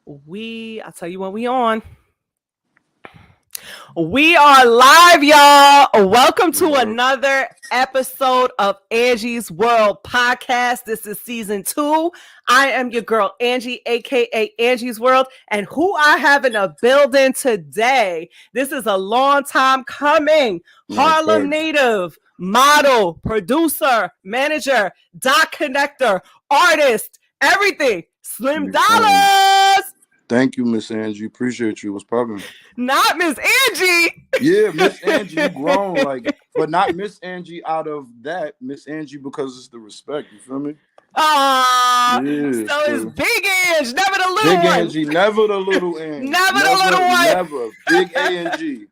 I'll tell you when we on. We are live, y'all. Welcome to another episode of Angie's World Podcast. This is season 2. I am your girl, Angie, aka Angie's World. And who I have in the building today, this is a long time coming. Harlem native, model, producer, manager, dot connector, artist, everything. Slim Dollas. Thank you, Miss Angie. Appreciate you. What's poppin'? Not Miss Angie. Yeah, Miss Angie, you grown, but not Miss Angie out of that. Miss Angie because it's the respect. You feel me? So it's Big Angie, never the little Big one. Angie, never the little Angie. Never the little one. Never. Big Angie.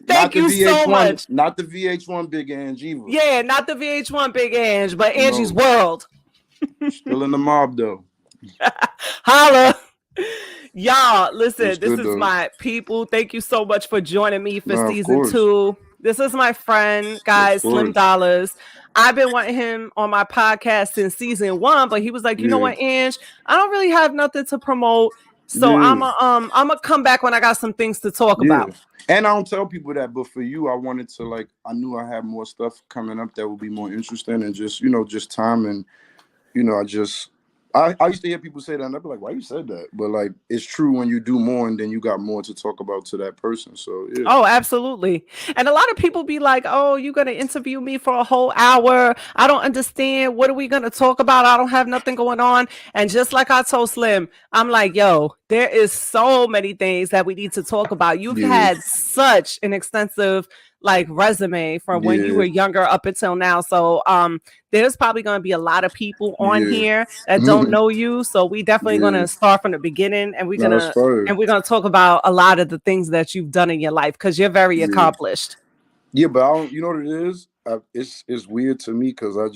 Thank you so much. Not the VH1 Big Angie. Yeah, not the VH1 Big Angie, but Angie's World. Still in the mob, though. Holla. Y'all, listen, this is my people. Thank you so much for joining me for season 2. This is my friend, guys, Slim Dollas. I've been wanting him on my podcast since season 1, but he was like, you know what, Ange, I don't really have nothing to promote. So I'm gonna come back when I got some things to talk about. And I don't tell people that, but for you, I wanted to I knew I had more stuff coming up that would be more interesting and just time and I used to hear people say that, and I'd be like, why you said that? But, it's true when you do more, and then you got more to talk about to that person, so, yeah. Oh, absolutely. And a lot of people be like, oh, you're going to interview me for a whole hour. I don't understand. What are we going to talk about? I don't have nothing going on. And just like I told Slim, I'm like, yo, there is so many things that we need to talk about. You've had such an extensive resume from when you were younger up until now. So there's probably going to be a lot of people on here that don't know you. So we definitely going to start from the beginning, and we're going to talk about a lot of the things that you've done in your life because you're very accomplished. Yeah, but you know what it is? It's weird to me because I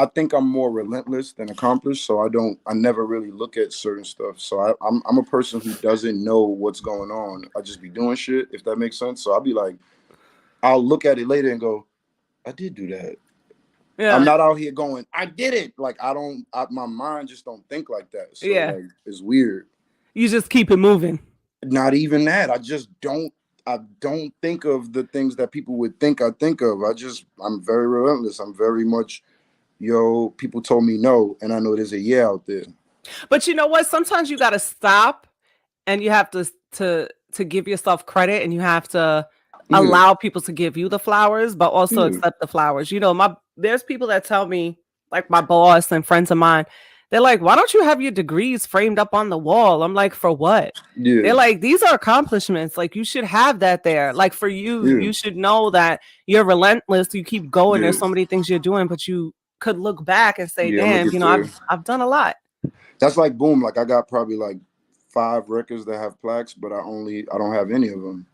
think I'm more relentless than accomplished. So I never really look at certain stuff. So I'm a person who doesn't know what's going on. I just be doing shit, if that makes sense. So I'll be like, I'll look at it later and go, I did do that. Yeah. I'm not out here going, I did it. My mind just don't think like that. So it's weird. You just keep it moving. Not even that. I don't think of the things that people would think I think of. I'm very relentless. I'm very much, people told me no, and I know there's a yeah out there. But you know what? Sometimes you got to stop, and you have to give yourself credit, and you have to allow people to give you the flowers, but also accept the flowers. There's people that tell me, like my boss and friends of mine, they're like, why don't you have your degrees framed up on the wall? I'm like, for what? Yeah. They're like, these are accomplishments. You should have that there. For you, you should know that you're relentless. You keep going. There's so many things you're doing, but you could look back and say, damn, I've done a lot. That's boom. I got probably 5 records that have plaques, but I don't have any of them.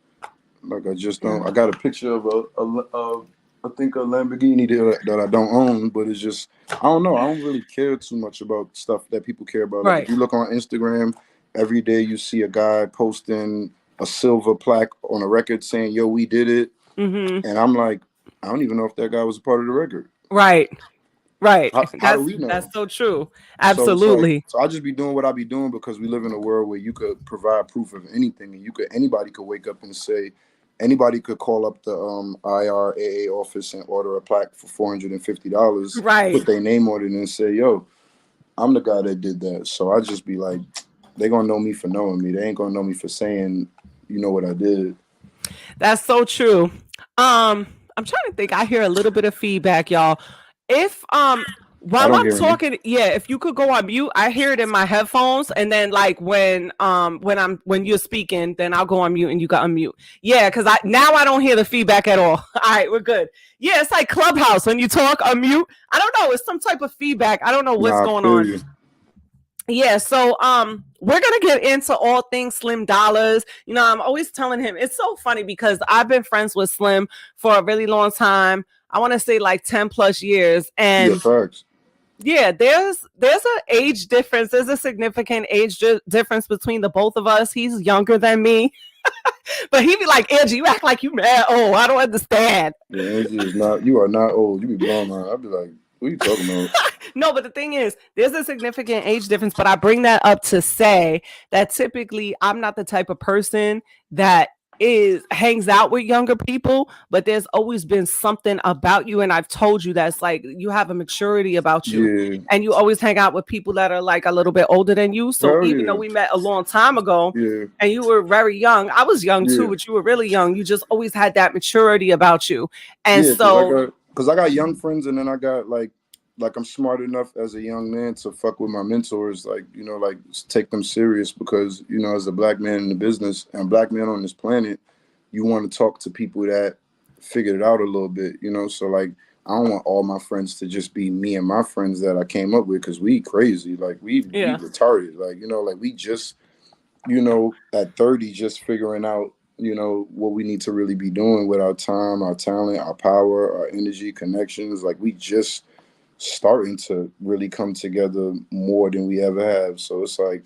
I just don't. I got a picture of I think a Lamborghini that I don't own, but it's just, I don't know. I don't really care too much about stuff that people care about. If you look on Instagram, every day you see a guy posting a silver plaque on a record saying, yo, we did it. Mm-hmm. And I'm like, I don't even know if that guy was a part of the record. Right. How do we know? That's so true. Absolutely. So I'll just be doing what I be doing because we live in a world where you could provide proof of anything, and anybody could wake up and say, anybody could call up the IRAA office and order a plaque for $450. Right. Put their name on it and say, yo, I'm the guy that did that. So I just be like, they going to know me for knowing me. They ain't going to know me for saying, you know what I did. That's so true. I'm trying to think. I hear a little bit of feedback, y'all. If while I'm talking, if you could go on mute, I hear it in my headphones, and then when you're speaking, then I'll go on mute and you got unmute. Yeah, because I don't hear the feedback at all. All right, we're good. Yeah, it's like Clubhouse when you talk unmute. I don't know, it's some type of feedback. I don't know what's going on. Yeah, so we're gonna get into all things Slim Dollas. I'm always telling him, it's so funny because I've been friends with Slim for a really long time. I want to say 10 plus years, and there's an age difference. There's a significant age difference between the both of us. He's younger than me, but he be like, Angie, you act like you mad. Oh, I don't understand. Yeah, Angie is not. You are not old. You be blown, man. I'd be like, What are you talking about? No, but the thing is, there's a significant age difference. But I bring that up to say that typically I'm not the type of person that is hangs out with younger people, but there's always been something about you, and I've told you that's like you have a maturity about you, Yeah. and you always hang out with people that are like a little bit older than you. So Hell even though yeah. we met a long time ago, Yeah. and you were very young, I was young too, Yeah. but you were really young. You just always had that maturity about you, and Yeah. so Cause I got young friends, and then I got like I'm smart enough as a young man to fuck with my mentors, like like take them serious because as a black man in the business and black man on this planet, you want to talk to people that figured it out a little bit, So like I don't want all my friends to just be me and my friends that I came up with because we crazy, like we yeah, retarded, like like we just at 30 just figuring out what we need to really be doing with our time, our talent, our power, our energy, connections. Like we just starting to really come together more than we ever have. So it's like,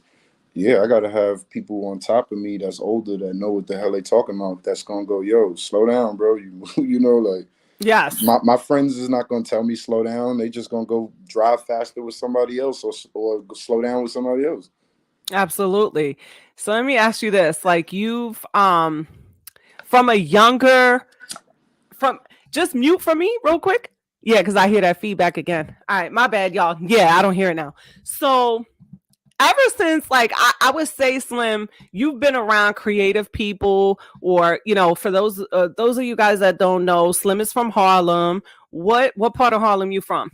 yeah, I gotta have people on top of me that's older that know what the hell they talking about. That's gonna go, yo, slow down, bro. You like yes. my friends is not gonna tell me slow down. They just gonna go drive faster with somebody else or slow down with somebody else. Absolutely. So let me ask you this. Like you've from a younger from just mute for me real quick. Yeah, because I hear that feedback again. All right, my bad, y'all. Yeah, I don't hear it now. So ever since like I would say Slim, you've been around creative people, or for those of you guys that don't know, Slim is from Harlem. What part of Harlem you from?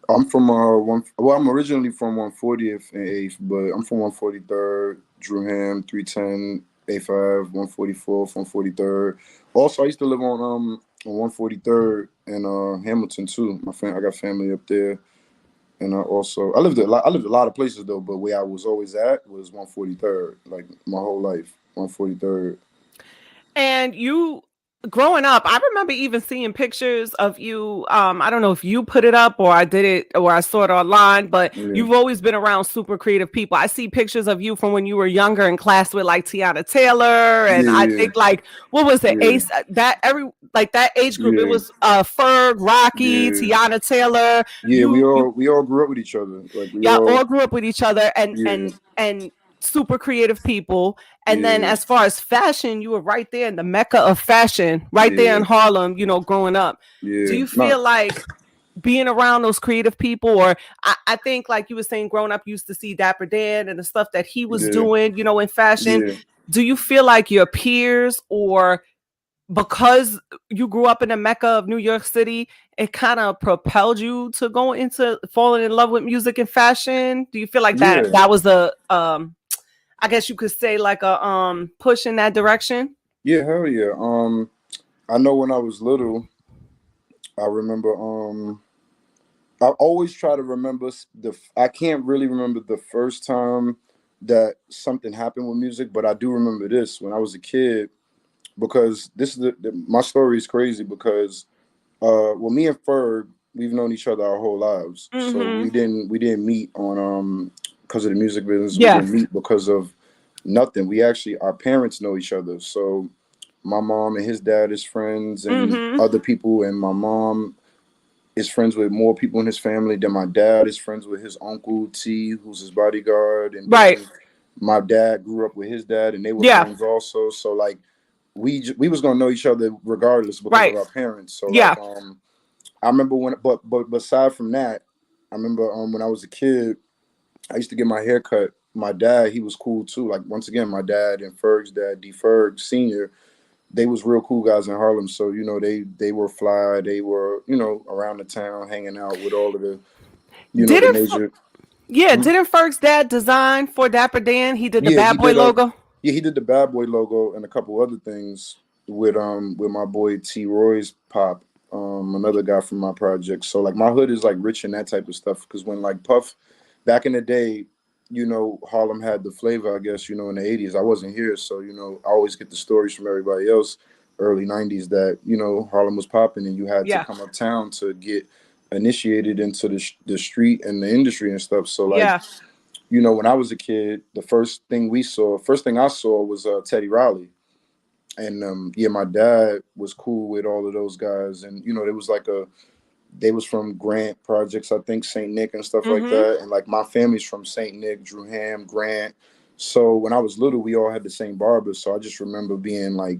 I'm from one. Well, I'm originally from 140th and 8th, but I'm from 143rd, Drewham, 310, A5, 144th, 143rd. Also, I used to live on 143rd in Hamilton too. I got family up there, and I lived I lived a lot of places though, but where I was always at was 143rd, like my whole life, 143rd. And you growing up, I remember even seeing pictures of you. I don't know if you put it up or I did it or I saw it online, but Yeah, you've always been around super creative people. I see pictures of you from when you were younger in class with like Tiana Taylor, and I yeah, think like what was it, yeah, Ace, that every like that age group. It yeah, was Ferg, Rocky, yeah, Tiana Taylor. yeah. You We all grew up with each other. Like we y'all all, all grew up with each other, and yeah, super creative people. And then yeah, as far as fashion, you were right there in the mecca of fashion, right there in yeah. Harlem, growing up. Do Yeah, you not feel like being around those creative people, or I think like you were saying, growing up, you used to see Dapper Dan and the stuff that he was yeah, doing, in fashion. yeah, Do you feel like your peers, or because you grew up in the mecca of New York City, it kind of propelled you to go into falling in love with music and fashion? Do you feel like that yeah, that was a I guess you could say like a push in that direction? yeah. Hell yeah. I know when I was little, I remember. I always try to remember I can't really remember the first time that something happened with music, but I do remember this when I was a kid because this is my story is crazy because well, me and Ferg, we've known each other our whole lives, so Mm-hmm. we didn't meet on because of the music business. We Yeah. didn't meet because of nothing. We actually our parents know each other, so my mom and his dad is friends, and Mm-hmm. other people, and my mom is friends with more people in his family. Then my dad is friends with his uncle T, who's his bodyguard, and Right. then my dad grew up with his dad, and they were Yeah. friends also. So like we was gonna know each other regardless because of Right. our parents. So Yeah. like I remember when, but aside from that, I remember when I was a kid, I used to get my hair cut. My dad, he was cool too. Like once again, my dad and Ferg's dad, D Ferg Senior, they was real cool guys in Harlem. So they were fly. They were around the town hanging out with all of the the Didn't major. yeah, Hmm? didn't Ferg's dad design for Dapper Dan? He did the Yeah, he bad boy did. logo. Yeah, he did the Bad Boy logo and a couple other things with my boy T Roy's pop, another guy from my project. So like my hood is like rich in that type of stuff because when like Puff, back in the day, Harlem had the flavor. I guess in the '80s. I wasn't here, so I always get the stories from everybody else, early '90s that Harlem was popping and you had to Yeah. come uptown to get initiated into the street and the industry and stuff. So like Yeah. when I was a kid, the first thing I saw was Teddy Riley, and yeah, my dad was cool with all of those guys, and there was like They was from Grant Projects, I think, St. Nick and stuff like Mm-hmm. that. And like my family's from St. Nick, Drewham, Grant. So when I was little, we all had the same barber. So I just remember being like,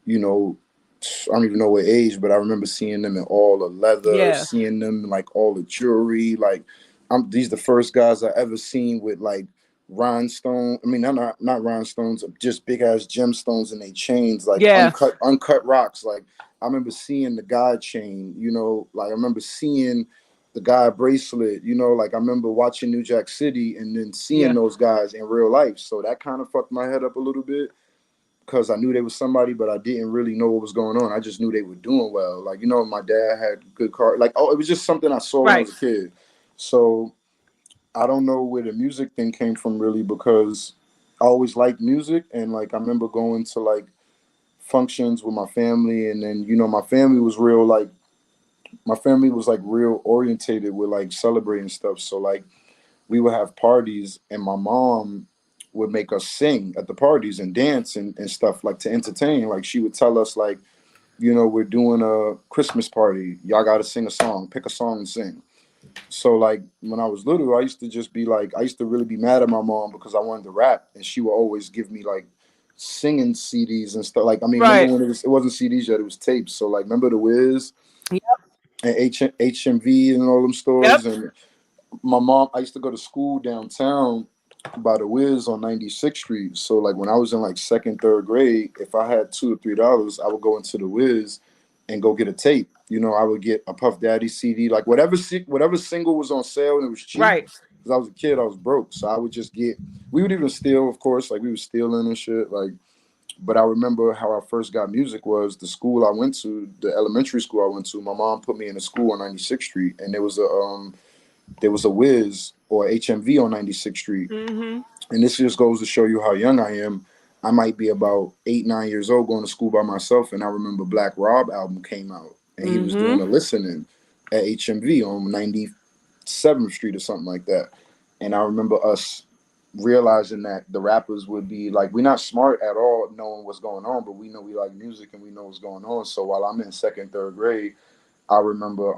you know, I don't even know what age, but I remember seeing them in all the leather, Yeah. seeing them in like all the jewelry. Like, these the first guys I ever seen with like rhinestone. I mean, not rhinestones, just big ass gemstones in their chains, like Yeah. uncut rocks. Like I remember seeing the God chain. You know, like I remember seeing the God bracelet. You know, like I remember watching New Jack City and then seeing Yeah. those guys in real life. So that kind of fucked my head up a little bit because I knew they was somebody, but I didn't really know what was going on. I just knew they were doing well. Like, you know, my dad had good car. Like, oh, it was just something I saw when I Right. was a kid. So I don't know where the music thing came from really because I always liked music. And like, I remember going to like functions with my family. And then, you know, my family was like real orientated with like celebrating stuff. So like, we would have parties and my mom would make us sing at the parties and dance and stuff like to entertain. Like she would tell us like, you know, we're doing a Christmas party. Y'all got to sing a song, pick a song and sing. So like when I was little, I used to just be like, I used to really be mad at my mom because I wanted to rap and she would always give me like singing CDs and stuff. Like, I mean, remember Right. when it wasn't CDs yet, it was tapes. So like, remember the Wiz Yep. and HMV and all them Yep. stores. And my mom, I used to go to school downtown by the Wiz on 96th Street. So like when I was in like second, third grade, if I had $2 or $3, I would go into the Wiz and go get a tape. You know, I would get a Puff Daddy CD, like whatever single was on sale and it was cheap. Right. Because I was a kid, I was broke, so I would just get. We would even steal, of course, like we was stealing and shit. Like, but I remember how I first got music was the school I went to, the elementary school I went to. My mom put me in a school on 96th Street, and there was a Wiz or HMV on 96th Street. Mm-hmm. And this just goes to show you how young I am. I might be about 8, 9 years old going to school by myself. And I remember Black Rob album came out and he was doing Mm-hmm. a listening at HMV on 97th Street or something like that. And I remember us realizing that the rappers would be like, we're not smart at all knowing what's going on, but we know we like music and we know what's going on. So while I'm in second, third grade, I remember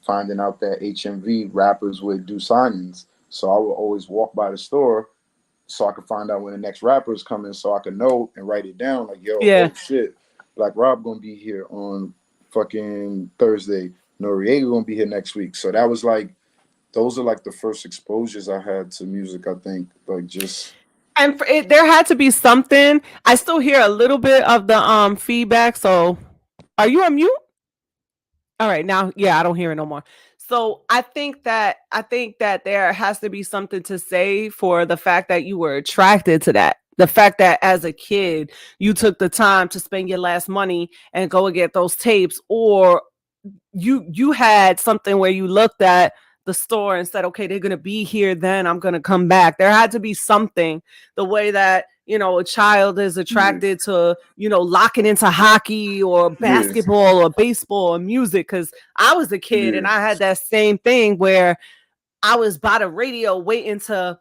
finding out that HMV rappers would do signings. So I would always walk by the store so I could find out when the next rapper is coming so I could know and write it down like, yo, Yeah. oh shit, Black Rob gonna be here on fucking Thursday. Noriega gonna be here next week. So that was like, those are like the first exposures I had to music, I think. Like just, And for it, there had to be something. I still hear a little bit of the feedback. So, are you on mute? All right, now, yeah, I don't hear it no more. So I think that there has to be something to say for the fact that you were attracted to that. The fact that as a kid you took the time to spend your last money and go and get those tapes, or you had something where you looked at the store and said, okay, they're going to be here, then I'm going to come back. There had to be something, the way that, a child is yeah, attracted to, locking into hockey or yeah, basketball or baseball or music. Because I was a kid and yeah, I had that same thing where I was by the radio waiting to,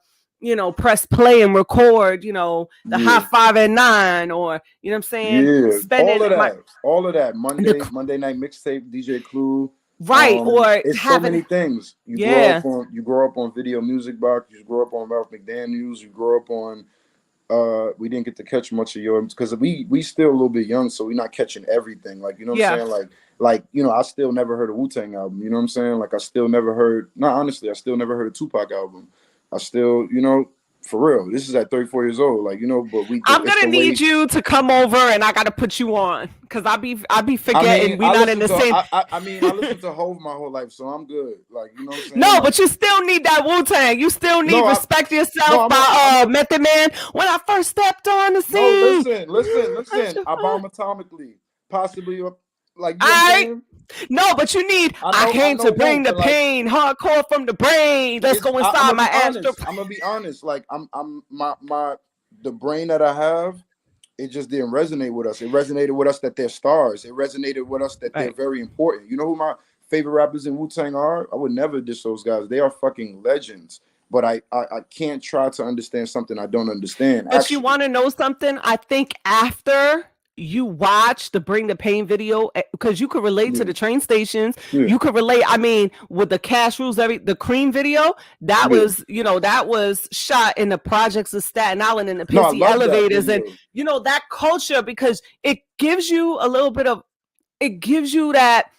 press play and record, the high yeah. five at nine, or, you know what I'm saying? Yeah, Spending my, all of that. the, Monday night mixtape, DJ Clue. right. Or It's so having, many things. yeah, You grow up on Video Music Box. You grow up on Ralph McDaniels. You grow up on. We didn't get to catch much of yours because we still a little bit young, so we're not catching everything. Like, you know what I'm yeah. saying? Like I still never heard a Wu-Tang album. You know what I'm saying? Like I still never heard. No, honestly, I still never heard a Tupac album. I still, for real. This is at 34 years old. Like, but I'm it's gonna the need way. you to come over and I gotta put you on because I be I mean, forgetting we not in the same. I listened to Hove my whole life, so I'm good. Like, you know what I'm saying? No, Like, but you still need that Wu Tang. You still need no, Respect no, Yourself by Method Man. When I first stepped on the no, scene. listen. I bomb atomically, possibly, like, you know what I'm Alright. saying? No, but you need I I came know to Whoop, bring the but like, pain, hardcore from the brain. Let's go I'm inside gonna my be astral. honest. I'm gonna be honest. Like, my the brain that I have, it just didn't resonate with us. It resonated with us that they're stars. It resonated with us that they're Right. very important. You know who my favorite rappers in Wu Tang are? I would never diss those guys. They are fucking legends. But I can't try to understand something I don't understand. But you Actually, want to know something? I think after you watch the Bring the Pain video because you could relate to Yeah. the train stations. Yeah. You could relate. I mean, with the Cash Rules, the Cream video, that Yeah. was, that was shot in the projects of Staten Island in the No, I pissy love that elevators, and video. that culture, because it gives you a little bit of, it gives you that,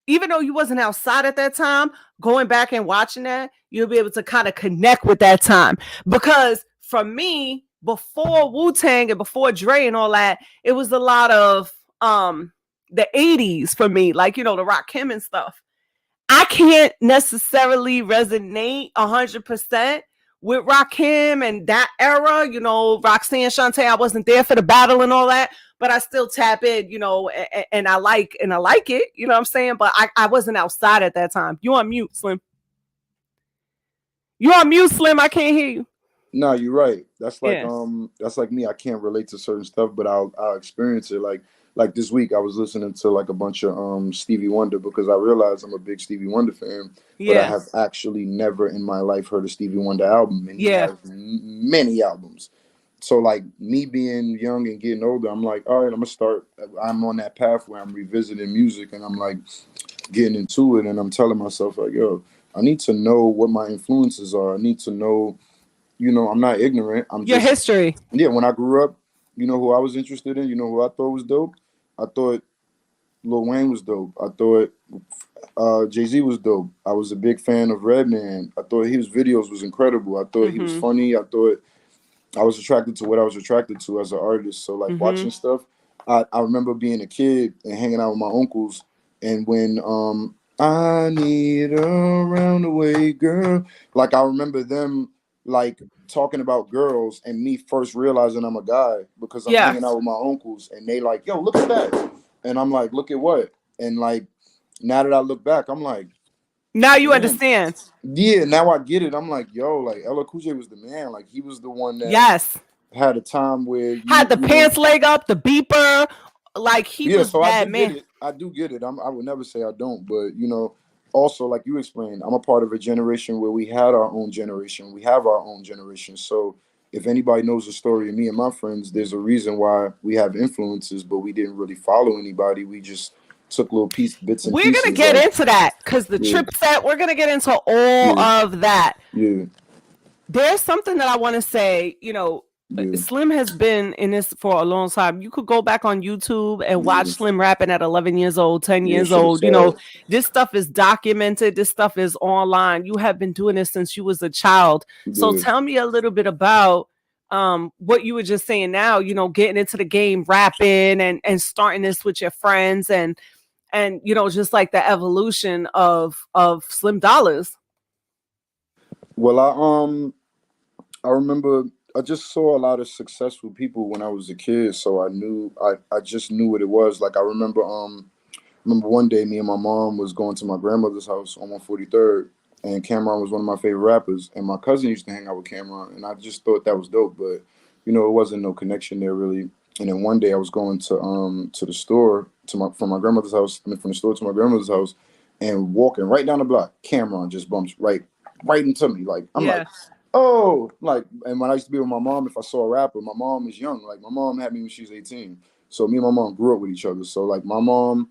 even though you wasn't outside at that time, going back and watching that, you'll be able to kind of connect with that time. Because for me, before Wu-Tang and before Dre and all that, it was a lot of the 80s for me, like, the Rakim and stuff. I can't necessarily resonate 100% with Rakim and that era, Roxanne, Shantae. I wasn't there for the battle and all that, but I still tap in, and I like it, you know what I'm saying? But I wasn't outside at that time. You on mute, Slim. You on mute, Slim. I can't hear you. No, you're right. Yeah. That's like me. I can't relate to certain stuff, but I'll experience it. Like this week, I was listening to like a bunch of Stevie Wonder because I realized I'm a big Stevie Wonder fan, but I Yeah. have actually never in my life heard a Stevie Wonder album, and he Yeah. has many albums. So like me being young and getting older, I'm like, all right, I'm gonna start. I'm on that path where I'm revisiting music, and I'm like getting into it, and I'm telling myself like, yo, I need to know what my influences are. I need to know, I'm not ignorant. I'm Your just, history. yeah, when I grew up, who I was interested in, who I thought was dope. I thought Lil Wayne was dope. I thought Jay-Z was dope. I was a big fan of Redman. I thought his videos was incredible. I thought he was funny. I thought I was attracted to what I was attracted to as an artist. So like watching stuff, I remember being a kid and hanging out with my uncles, and when I need a roundaway girl, like I remember them like talking about girls and me first realizing I'm a guy because I'm Yeah. hanging out with my uncles and they like, yo, look at that. And I'm like, look at what? And like now that I look back, I'm like, Now you damn. understand. Yeah, now I get it. I'm like, yo, like LL Cool J was the man. Like he was the one that Yes. had a time where Had the pants leg up, the beeper. Like he yeah. was So I that do get man. it. I do get it. I would never say I don't, but also like you explained, I'm a part of a generation where we had our own generation. We have our own generation. So if anybody knows the story of me and my friends, there's a reason why we have influences, but we didn't really follow anybody. We just took little bits and We're gonna pieces. get Like into that because the yeah, trip set, we're gonna get into all yeah, of that. yeah, There's something that I want to say, yeah, Slim has been in this for a long time. You could go back on YouTube and watch yeah. Slim rapping at 11 years old, 10 Yeah, years shit is old. sad. This stuff is documented. This stuff is online. You have been doing this since you was a child. So Yeah. tell me a little bit about what you were just saying now, getting into the game, rapping and starting this with your friends and just like the evolution of Slim Dollars. Well, I remember I just saw a lot of successful people when I was a kid, so I just knew what it was. Like I remember one day me and my mom was going to my grandmother's house on 143rd, and Cameron was one of my favorite rappers, and my cousin used to hang out with Cameron, and I just thought that was dope, but it wasn't no connection there really. And then one day I was going to the store from my grandmother's house, I mean from the store to my grandmother's house, and walking right down the block, Cameron just bumps right into me. Like I'm like, Yeah. oh, like, and when I used to be with my mom, if I saw a rapper, my mom is young. Like my mom had me when she was 18. So me and my mom grew up with each other. So like my mom,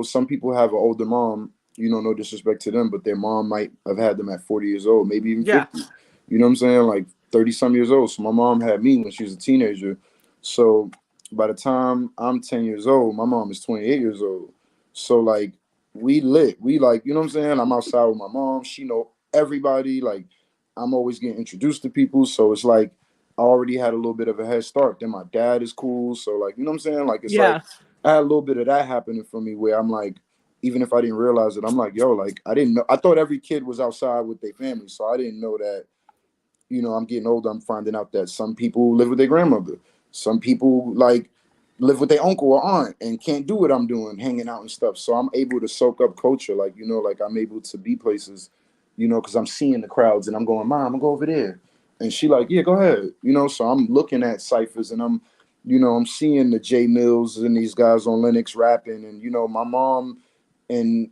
some people have an older mom, no disrespect to them, but their mom might have had them at 40 years old, maybe even Yeah. 50. You know what I'm saying? Like 30 some years old. So my mom had me when she was a teenager. So by the time I'm 10 years old, my mom is 28 years old. So like we lit. We like, you know what I'm saying? I'm outside with my mom. She know everybody. Like I'm always getting introduced to people. So it's like I already had a little bit of a head start. Then my dad is cool. So like, you know what I'm saying? Like it's like Yeah. I had a little bit of that happening for me where I'm like, even if I didn't realize it, I'm like, yo, like I didn't know. I thought every kid was outside with their family. So I didn't know that, I'm getting older. I'm finding out that some people live with their grandmother. Some people like live with their uncle or aunt and can't do what I'm doing, hanging out and stuff. So I'm able to soak up culture. Like, like I'm able to be places, because I'm seeing the crowds and I'm going, Mom, I'm gonna go over there. And she like, yeah, go ahead. So I'm looking at ciphers and I'm seeing the J Mills and these guys on Linux rapping. And, and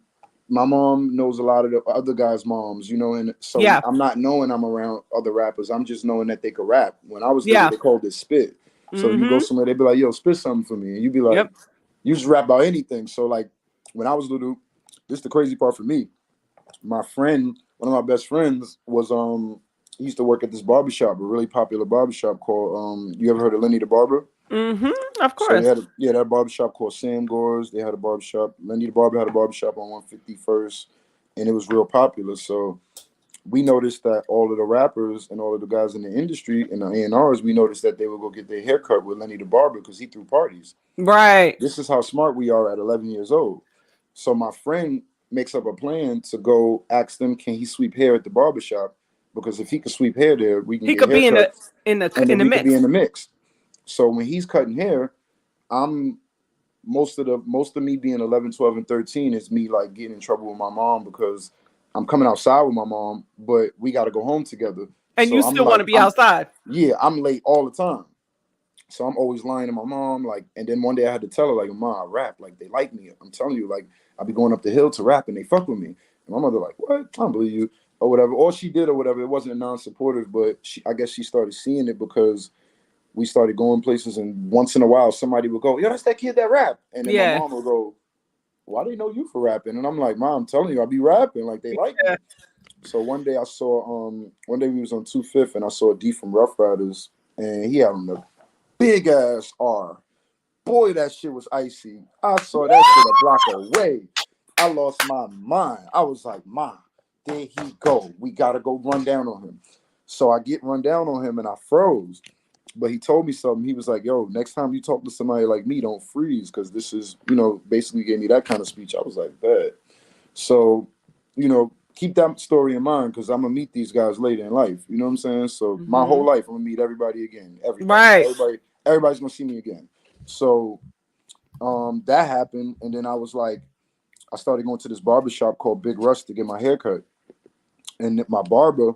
my mom knows a lot of the other guys' moms, and so Yeah. I'm not knowing I'm around other rappers. I'm just knowing that they could rap. When I was little, Yeah. they called it spit. So you go Mm-hmm. somewhere, they be like, yo, spit something for me. And you be like, Yep. you just rap about anything. So like when I was little, this is the crazy part for me. My friend, one of my best friends, was he used to work at this barbershop, a really popular barbershop called you ever heard of Lenny the Barber? Mm-hmm. Of So they course. had that barbershop called Sam Gore's. They had a barbershop. Lenny the Barber had a barbershop on 151st, and it was real popular. So we noticed that all of the rappers and all of the guys in the industry and the A&Rs, we noticed that they would go get their hair cut with Lenny the Barber because he threw parties. Right. This is how smart we are at 11 years old. So my friend makes up a plan to go ask them, can he sweep hair at the barbershop? Because if he can sweep hair there, we can He get could be haircuts, and in then the we could be in mix. the mix. So when he's cutting hair, I'm most of me being 11, 12, and 13 is me like getting in trouble with my mom because I'm coming outside with my mom, but we got to go home together. And you So still want to be outside. I'm late all the time. So I'm always lying to my mom, like, and then one day I had to tell her, like, Mom, I rap, like they like me. I'm telling you, like, I be going up the hill to rap and they fuck with me. And my mother like, what? I don't believe you, or whatever. All she did or whatever, it wasn't non-supportive, but I guess she started seeing it because we started going places, and once in a while somebody would go, yo, that's that kid that rap. And then my Yeah. mom would go, why do they know you for rapping? And I'm like, Mom, I'm telling you, I be rapping, like they like Yeah. me. So one day we was on 25th and I saw D from Rough Riders, and he had on the big ass R. Boy, that shit was icy. I saw that shit a block away. I lost my mind. I was like, Ma, there he go. We gotta go run down on him. So I get run down on him and I froze. But he told me something. He was like, yo, next time you talk to somebody like me, don't freeze, because this is, basically gave me that kind of speech. I was like, bad. So, keep that story in mind because I'm gonna meet these guys later in life. You know what I'm saying? So my Mm-hmm. whole life I'm gonna meet everybody again. Everybody. Right. Everybody's gonna see me again. So that happened, and then I was like, I started going to this barber shop called Big Russ to get my hair cut. And my barber,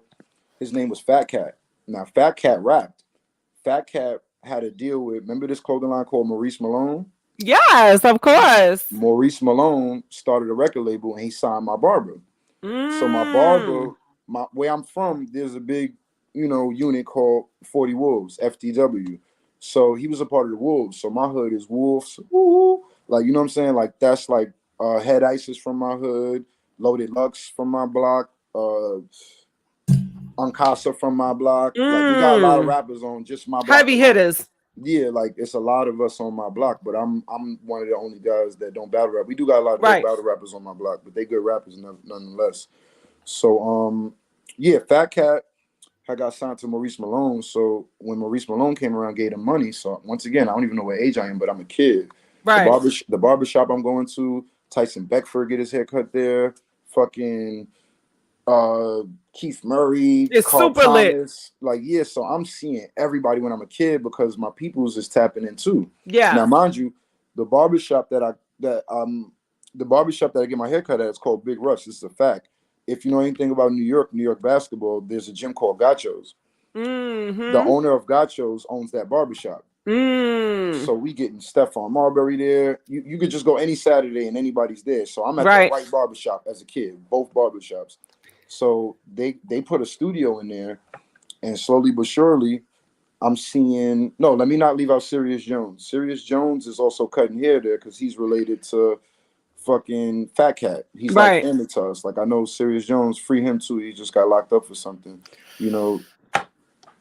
his name was Fat Cat. Now Fat Cat rapped. Fat Cat had a deal with, remember this clothing line called Maurice Malone? Yes, of course. Maurice Malone started a record label and he signed my barber. So my barber, Mm. where I'm from, there's a big, unit called 40 Wolves, FTW. So he was a part of the Wolves. So my hood is Wolves. Woo, like, you know what I'm saying? Like that's like Head Isis from my hood, Loaded Lux from my block, Uncasa from my block. Like we got a lot of Mm. rappers on just my block Heavy alone. hitters. Yeah, like it's a lot of us on my block, but I'm one of the only guys that don't battle rap. We do got a lot of dope Right. battle rappers on my block, but they good rappers nonetheless. So yeah, Fat Cat had got signed to Maurice Malone. So when Maurice Malone came around, gave him money. So once again, I don't even know what age I am, but I'm a kid. Right. The barber shop I'm going to, Tyson Beckford get his hair cut there. Fucking uh Keith Murray, It's Carl super lit. Thomas. Like, yeah, so I'm seeing everybody when I'm a kid because my people's is tapping in too. Now, Yeah. mind you, the barbershop the barbershop that I get my haircut at is called Big Rush. This is a fact. If you know anything about New York basketball, there's a gym called Gachos. The Mm-hmm. owner of Gachos owns that barbershop. Mm. So we getting Stephon Marbury there. You could just go any Saturday and anybody's there. So I'm at the Right. right barbershop as a kid, both barbershops. So they put a studio in there, and slowly but surely, I'm seeing. No, let me not leave out Sirius Jones. Sirius Jones is also cutting hair there because he's related to fucking Fat Cat. He's like Right. family to us. Like I know Sirius Jones, free him too. He just got locked up for something. You know,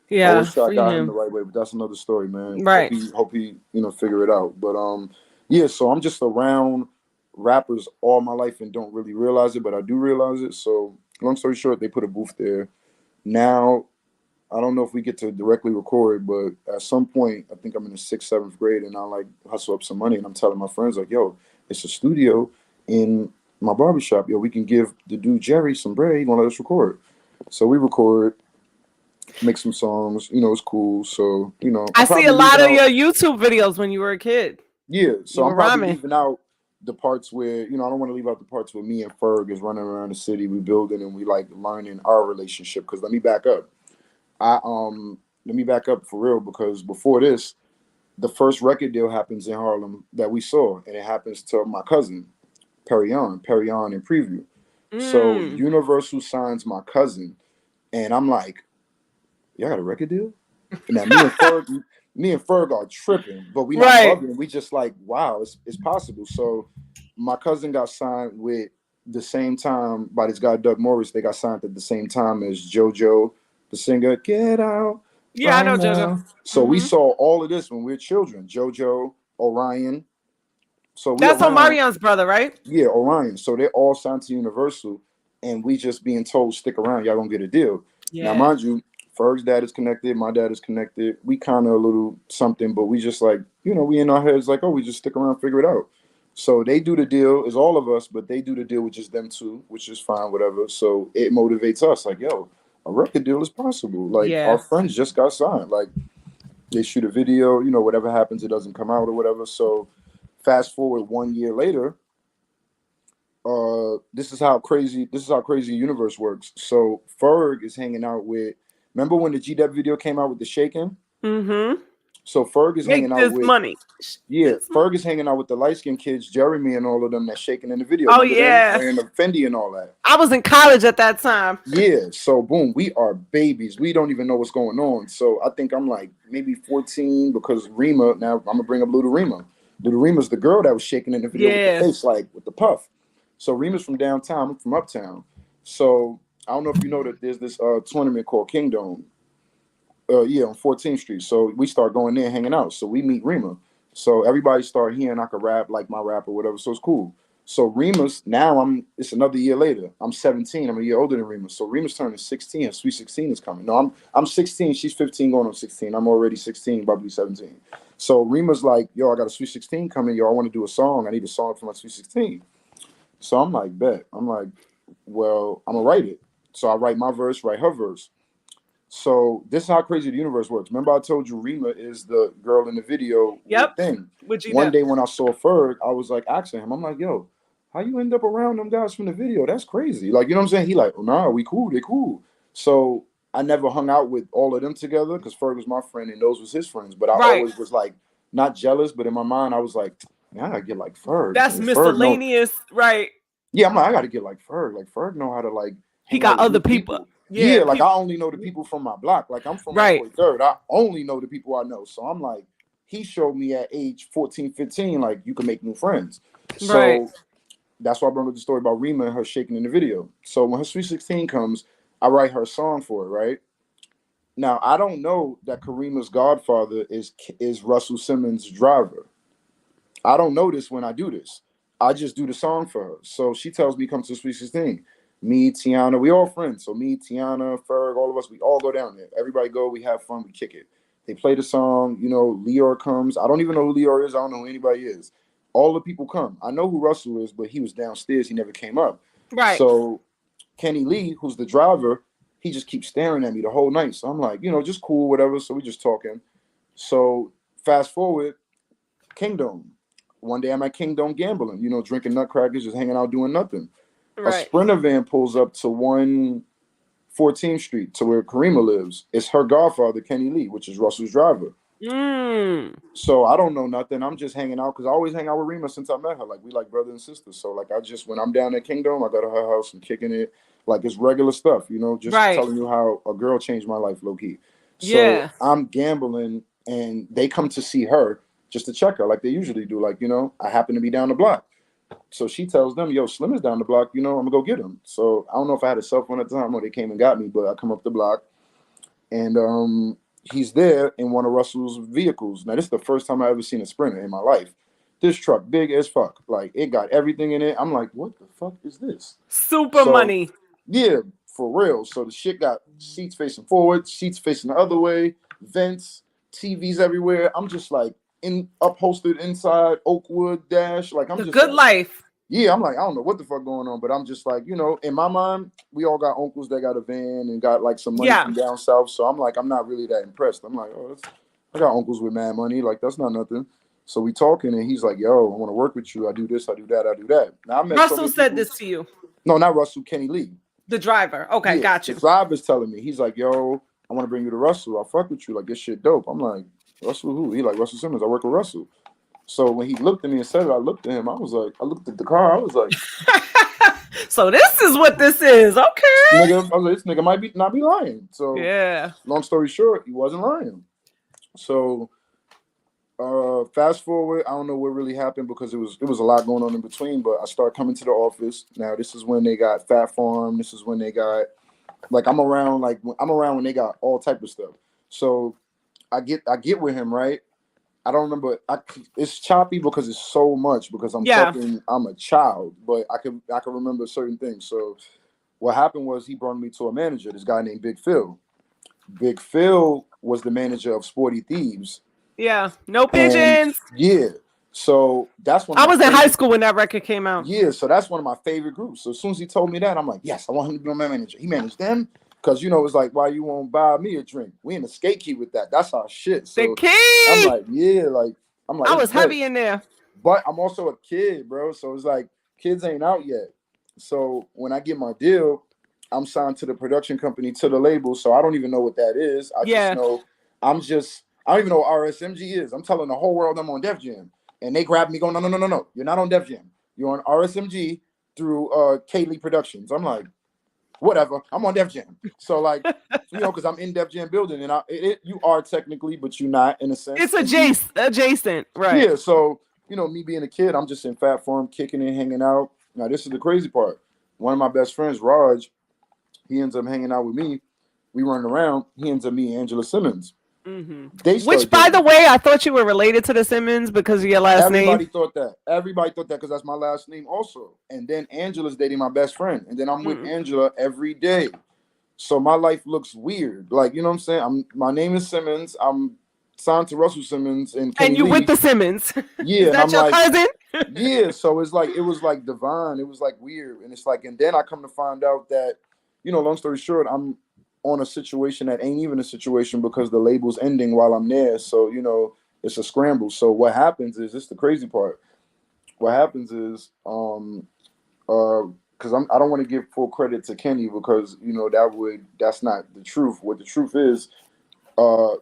Yeah. always try to Free guide him the him. right way, but that's another story, man. Right. Hope he figure it out. But yeah, so I'm just around rappers all my life and don't really realize it, but I do realize it. So long story short, they put a booth there. Now I don't know if we get to directly record, but at some point, I think I'm in the sixth, seventh grade, and I like hustle up some money, and I'm telling my friends like, "Yo, it's a studio in my barbershop. Yo, we can give the dude Jerry some bread. He gonna let us record." So we record, make some songs. It's cool. So I I'm see a probably lot leaving of out. your YouTube videos when you were a kid. Yeah, so You I'm were probably rhyming. leaving out the parts where I don't want to leave out the parts where me and Ferg is running around the city, we building and we like learning our relationship. Because let me back up. I let me back up for real because before this, the first record deal happens in Harlem that we saw, and it happens to my cousin Perry On in Preview. So Mm. Universal signs my cousin, and I'm like, y'all got a record deal? Now me and Ferg are tripping, but we not Right. bugging. We just like, wow, it's possible. So my cousin got signed with the same time by this guy Doug Morris. They got signed at the same time as JoJo, the singer. Get out Yeah, I right know JoJo. now. So we Hmm. saw all of this when we were children. JoJo, Orion. So we That's around, Omarion's brother, right? yeah, Orion. So they're all signed to Universal, and we just being told stick around, y'all gonna get a deal. Now, Yeah. mind you, Ferg's dad is connected, my dad is connected. We kind of a little something, but we just like, we in our heads like, oh, we just stick around, figure it out. So they do the deal, it's all of us, but they do the deal with just them two, which is fine, whatever. So it motivates us, like, yo, a record deal is possible. Like our Yeah. friends just got signed. Like they shoot a video, whatever happens, it doesn't come out or whatever. So fast forward 1 year later, this is how crazy universe works. So Ferg is hanging out with, remember when the GDEP video came out with the shaking? Mm-hmm. So Ferg is hanging Make out this with, money. yeah, This money. Ferg is hanging out with the light skinned kids, Jeremy and all of them that shaking in the video. Oh Remember them yeah. wearing the Fendi and all that? I was in college at that time. Yeah, so boom, we are babies. We don't even know what's going on. So I think I'm like maybe 14 because Rima, now I'm gonna bring up Little Rima. Little Rima's the girl that was shaking in the video with the Yeah. face, like with the puff. So Rima's from downtown, I'm from uptown. So I don't know if you know that there's this tournament called Kingdom. Yeah, on 14th Street. So we start going there hanging out. So we meet Rima. So everybody start hearing I could rap like my rap or whatever. So it's cool. So Rima's now it's another year later. I'm 17. I'm a year older than Rima. So Rima's turning 16 and Sweet 16 is coming. No, I'm 16. She's 15 going on 16. I'm already 16, probably 17. So Rima's like, yo, I got a Sweet 16 coming. Yo, I want to do a song. I need a song for my Sweet 16. So I'm like, bet. I'm like, well, I'm gonna write it. So I write my verse, write her verse. So this is how crazy the universe works. Remember, I told you Rima is the girl in the video with Yep. Thing. Would you One know? day when I saw Ferg, I was like asking him, I'm like, yo, how you end up around them guys from the video? That's crazy. Like, you know what I'm saying? He like, oh, nah, we cool, they cool. So I never hung out with all of them together because Ferg was my friend and those was his friends. But I Right. always was like not jealous, but in my mind I was like, man, I gotta get like Ferg. That's And Ferg know, miscellaneous, right? yeah, I'm like, I gotta get like Ferg. Like Ferg know how to like He hang out got with other new people. people. Yeah, Yeah, like I people. only know the people from my block. Like I'm from like Right. 43rd. I only know the people I know. So I'm like, he showed me at age 14, 15, like you can make new friends. Right. So that's why I brought up the story about Rima and her shaking in the video. So when her Sweet 16 comes, I write her a song for it, right? Now I don't know that Karima's godfather is Russell Simmons' driver. I don't know this when I do this. I just do the song for her. So she tells me come to Sweet 16. Me, Tiana, we all friends. So me, Tiana, Ferg, all of us, we all go down there. Everybody go, we have fun, we kick it. They play the song, Leor comes. I don't even know who Leor is. I don't know who anybody is. All the people come. I know who Russell is, but he was downstairs. He never came up. Right. So Kenny Lee, who's the driver, he just keeps staring at me the whole night. So I'm like, just cool, whatever. So we just talking. So fast forward, Kingdom. One day I'm at Kingdom gambling, drinking nutcrackers, just hanging out doing nothing. A Right. Sprinter van pulls up to 114th Street to where Karima lives. It's her godfather, Kenny Lee, which is Russell's driver. Mm. So I don't know nothing. I'm just hanging out because I always hang out with Rima since I met her. Like we like brother and sister. So like when I'm down at Kingdom, I go to her house and kicking it. Like it's regular stuff, just Right. telling you how a girl changed my life low key. So Yeah. I'm gambling and they come to see her just to check her like they usually do. Like, I happen to be down the block. So she tells them, yo, Slim is down the block, I'm gonna go get him. So I don't know if I had a cell phone at the time or they came and got me, but I come up the block and he's there in one of Russell's vehicles. Now, this is the first time I ever seen a Sprinter in my life. This truck, big as fuck. Like, it got everything in it. I'm like, what the fuck is this? Super So, money. yeah, for real. So the shit got seats facing forward, seats facing the other way, vents, TVs everywhere. I'm just like upholstered inside Oakwood Dash. Like, I'm The just good like, life. yeah, I'm like, I don't know what the fuck going on, but I'm just like, in my mind, we all got uncles that got a van and got like some money Yeah. from down south. So I'm like, I'm not really that impressed. I'm like, I got uncles with mad money. Like, that's not nothing. So we talking and he's like, yo, I want to work with you. I do this, I do that, I do that. Now I met so Russell many said people. this to you. No, not Russell, Kenny Lee. The driver. Okay, Yeah, got the you. driver's telling me. He's like, yo, I want to bring you to Russell. I fuck with you. Like, this shit dope. I'm like, Russell who? He like, Russell Simmons. I work with Russell. So when he looked at me and said it, I looked at him. I was like, I looked at the car. I was like, So this is what this is. Okay. Nigga, I was like, this nigga might be not be lying. So, Yeah. long story short, he wasn't lying. So, fast forward, I don't know what really happened because it was a lot going on in between. But I start coming to the office. Now, this is when they got Fat Farm. This is when they got I'm around when they got all type of stuff. So I get with him, right. I don't remember. It's choppy because it's so much because Yeah. I'm a child, but I can remember certain things. So what happened was he brought me to a manager, this guy named Big Phil. Big Phil was the manager of Sporty Thieves, Yeah. No and pigeons. yeah, so that's one of I my was in high favorite. school when that record came out. Yeah, so that's one of my favorite groups. So as soon as he told me that, I'm like, yes, I want him to be my manager. He managed them because it's like, why you won't buy me a drink? We in the skate key with that. That's our shit. The So I'm key. like, yeah, I'm like, I it's was lit. heavy in there. But I'm also a kid, bro. So it's like kids ain't out yet. So when I get my deal, I'm signed to the production company, to the label. So I don't even know what that is. I just Yeah. know I don't even know what RSMG is. I'm telling the whole world I'm on Def Jam. And they grab me going, no, no, no, no, no. You're not on Def Jam. You're on RSMG through Kaylee Productions. I'm like, whatever. I'm on Def Jam. So like, because I'm in Def Jam building, and you are technically, but you're not in a sense. It's And you, adjacent. Right. yeah. So me being a kid, I'm just in Fat Farm, kicking it, hanging out. Now this is the crazy part. One of my best friends, Raj, he ends up hanging out with me. We run around. He ends up meeting Angela Simmons. Mm-hmm. They Which, start by the dating. way, I thought you were related to the Simmons because of your last name. Everybody thought that. Everybody thought that because that's my last name also. And then Angela's dating my best friend. And then I'm with Mm-mm. Angela every day. So my life looks weird. Like, you know what I'm saying? My name is Simmons. I'm signed to Russell Simmons and And Kenny you with Lee. the Simmons. Yeah, Is and I'm that your like, cousin? yeah. So it was like divine. It was like weird. And it's like, and then I come to find out that, long story short, I'm on a situation that ain't even a situation because the label's ending while I'm there. So, it's a scramble. So what happens is, this the crazy part. What happens is, because I don't want to give full credit to Kenny because that's not the truth. What the truth is,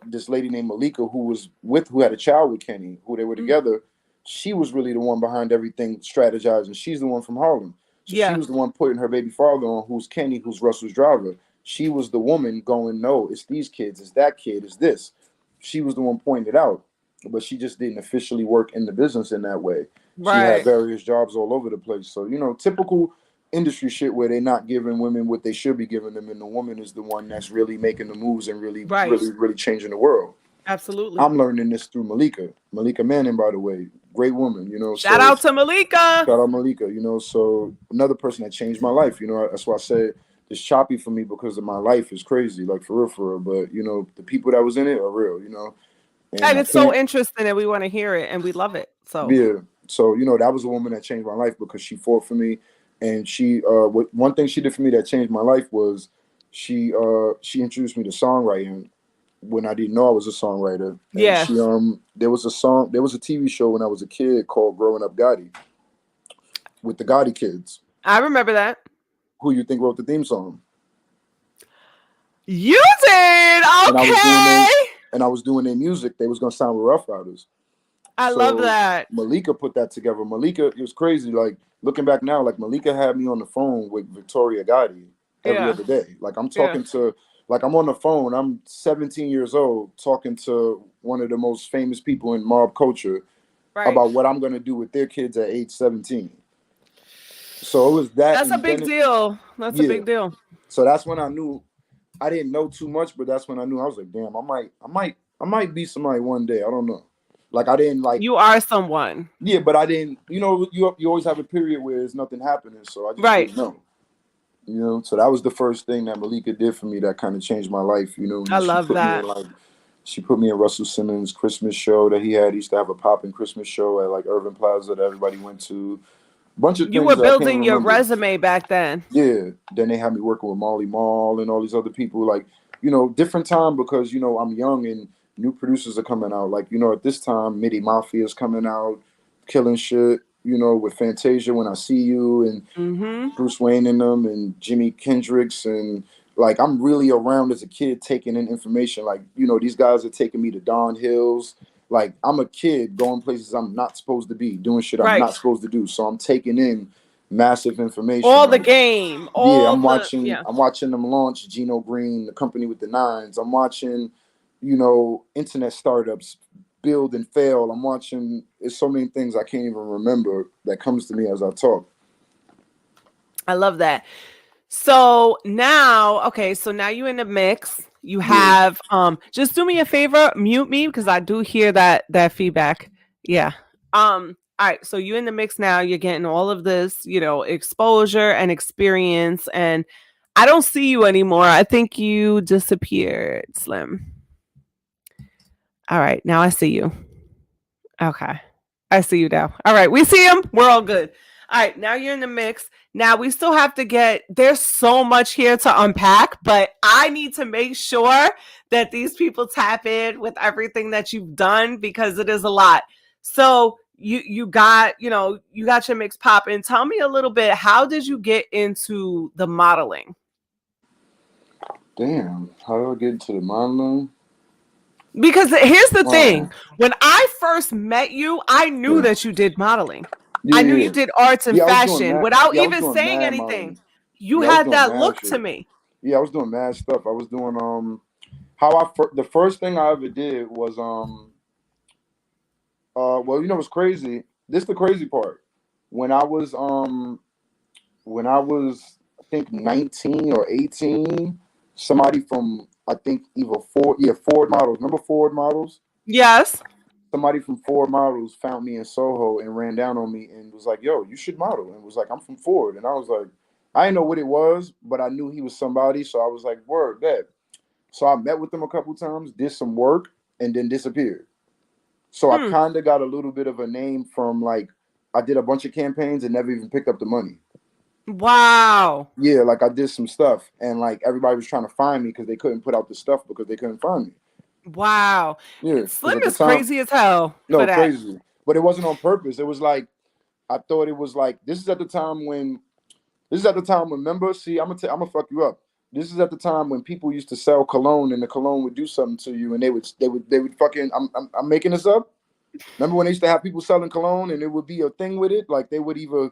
this lady named Malika who had a child with Kenny, who they were together. She was really the one behind everything, strategizing. She's the one from Harlem, so she Yeah. was the one putting her baby father on, who's Kenny, who's Russell's driver. She was the woman going, no, it's these kids, it's that kid, it's this. She was the one pointing it out, but she just didn't officially work in the business in that way. She had Right. various jobs all over the place. So typical industry shit where they're not giving women what they should be giving them, and the woman is the one that's really making the moves and really, Right. really, really changing the world. Absolutely. I'm learning this through Malika Manning, by the way, great woman. Shout So out to Malika. shout out Malika. So another person that changed my life. That's why I said it's choppy for me because of my life is crazy, like for real, for real. But the people that was in it are real. And And I it's so can't. interesting and we want to hear it and we love it. So, Yeah. So that was a woman that changed my life because she fought for me, and one thing she did for me that changed my life was she introduced me to songwriting when I didn't know I was a songwriter. And yeah, there was a TV show when I was a kid called Growing Up Gotti with the Gotti kids. I remember that. Who you think wrote the theme song? You did. And I was doing Okay. them and I was doing their music. They was gonna sign with Rough Riders. I love So that. Malika put that together. Malika, it was crazy. Like looking back now, like Malika had me on the phone with Victoria Gotti every Yeah. other day. Like Yeah. I'm on the phone. I'm 17 years old talking to one of the most famous people in mob culture Right. about what I'm gonna do with their kids at age 17. So it was that, That's a and big deal. That's a yeah. big deal. So that's when I knew I didn't know too much, but that's when I knew I was like, damn, I might be somebody one day. I don't know. Like I didn't like. You are someone. Yeah, but I didn't. You always have a period where there's nothing happening, so I just Right. didn't know. So that was the first thing that Malika did for me that kind of changed my life. I She love put me in that. like, she put me in Russell Simmons' Christmas show that he had. He used to have a popping Christmas show at like Irving Plaza that everybody went to. Bunch of You things were that I can't building your remember. resume back then. Yeah. Then they had me working with Molly Mall and all these other people. Like, different time because I'm young and new producers are coming out. Like, at this time, Midi Mafia is coming out, killing shit. With Fantasia, When I See You, and Mm-hmm. Bruce Wayne in them, and Jimi Kendricks, and like I'm really around as a kid taking in information. Like, these guys are taking me to Don Hills. Like I'm a kid going places I'm not supposed to be, doing shit I'm Right. not supposed to do. So I'm taking in massive information. All the Like, game, yeah, all the I'm watching them launch Geno Green, the company with the nines. I'm watching, internet startups build and fail. I'm watching. It's so many things I can't even remember that comes to me as I talk. I love that. So now, okay, so now you're in the mix. You Yeah. have just do me a favor, mute me because I do hear that feedback. Yeah. All right, so you're in the mix now. You're getting all of this, exposure and experience, and I don't see you anymore. I think you disappeared, Slim. All right, now I see you. Okay. I see you now. All right, we see him. We're all good. All right, now you're in the mix. Now we still have to there's so much here to unpack, but I need to make sure that these people tap in with everything that you've done because it is a lot. So you got, you got your mix popping. Tell me a little bit, how did you get into the modeling? Damn, how do I get into the modeling? Because here's the thing. Wow. When I first met you, I knew Yeah. that you did modeling. Yeah, I knew yeah. you did arts and Yeah, I was doing fashion mad. without Yeah, I was even doing saying mad anything. modeling. You Yeah, I was had doing that mad look to shit. me. Yeah, I was doing mad stuff. I was doing the first thing I ever did was well, what's crazy? This the crazy part. When I was I think 19 or 18, somebody from I think either Ford Models. Remember Ford Models? Yes. Somebody from Ford Models found me in Soho and ran down on me and was like, "Yo, you should model." And was like, "I'm from Ford." And I was like, I didn't know what it was, but I knew he was somebody, so I was like, "Word, bet." So I met with them a couple times, did some work, and then disappeared. So I Hmm. kind of got a little bit of a name from like I did a bunch of campaigns and never even picked up the money. Wow. Yeah, like I did some stuff, and like everybody was trying to find me because they couldn't put out the stuff because they couldn't find me. Wow. Yeah, because Slim at the is time, crazy as hell for no, that. crazy, but it wasn't on purpose. It was like I thought it was like this is at the time when remember. See, I'm gonna fuck you up. This is at the time when people used to sell cologne, and the cologne would do something to you, and they would fucking. I'm making this up. Remember when they used to have people selling cologne, and it would be a thing with it, like they would either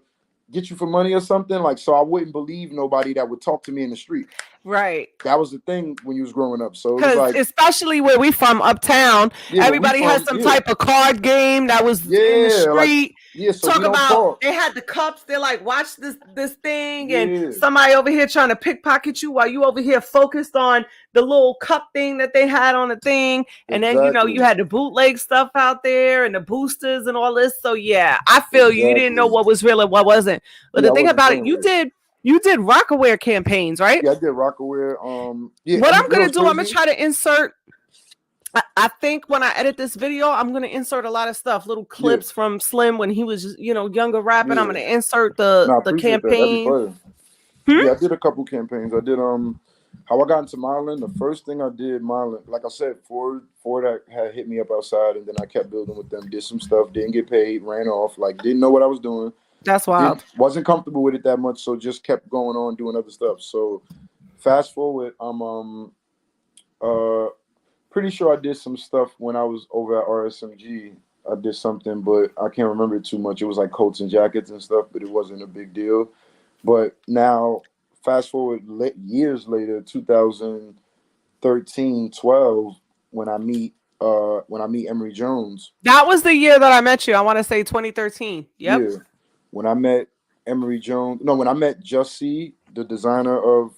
get you for money or something. Like so, I wouldn't believe nobody that would talk to me in the street. Right. That was the thing when you was growing up. So it was Because like, especially where we from uptown, yeah, where we everybody has from, some yeah, type of card game that was in the yeah, like street. yeah. So we Talk don't about talk. they had the cups. They're like, watch this thing, and Yeah, somebody over here trying to pickpocket you while you over here focused on the little cup thing that they had on the thing. And then you exactly, had the bootleg stuff out there and the boosters and all this. So yeah, I feel you. You didn't know exactly. what was real and what wasn't. But Yeah, the I thing wasn't about it, feeling you it. did Rockaware campaigns, right? Yeah, I did Rockaware. Yeah, What and I'm you know gonna what's do, I'm gonna crazy? try to insert. I think when I edit this video, I'm gonna insert a lot of stuff, little Yeah, clips from Slim when he was, younger rapping. I'm yeah. gonna insert the No, I the appreciate that. That'd be campaign. fire. Hmm? Yeah, I did a couple campaigns. I did how I got into modeling. The first thing I did modeling, like I said, Ford had hit me up outside, and then I kept building with them. Did some stuff, didn't get paid, ran off. Like didn't know what I was doing. That's Didn't wild. wasn't comfortable with it that much, so just kept going on doing other stuff. So fast forward, I'm uh pretty sure I did some stuff when I was over at RSMG. I did something, but I can't remember it too much. It was like coats and jackets and stuff, but it wasn't a big deal. But now, fast forward years later, 2013, 12, when I meet Emery Jones. That was the year that I met you. I want to say 2013. Yep. Yeah, when I met Emery Jones. No, when I met Just C, the designer of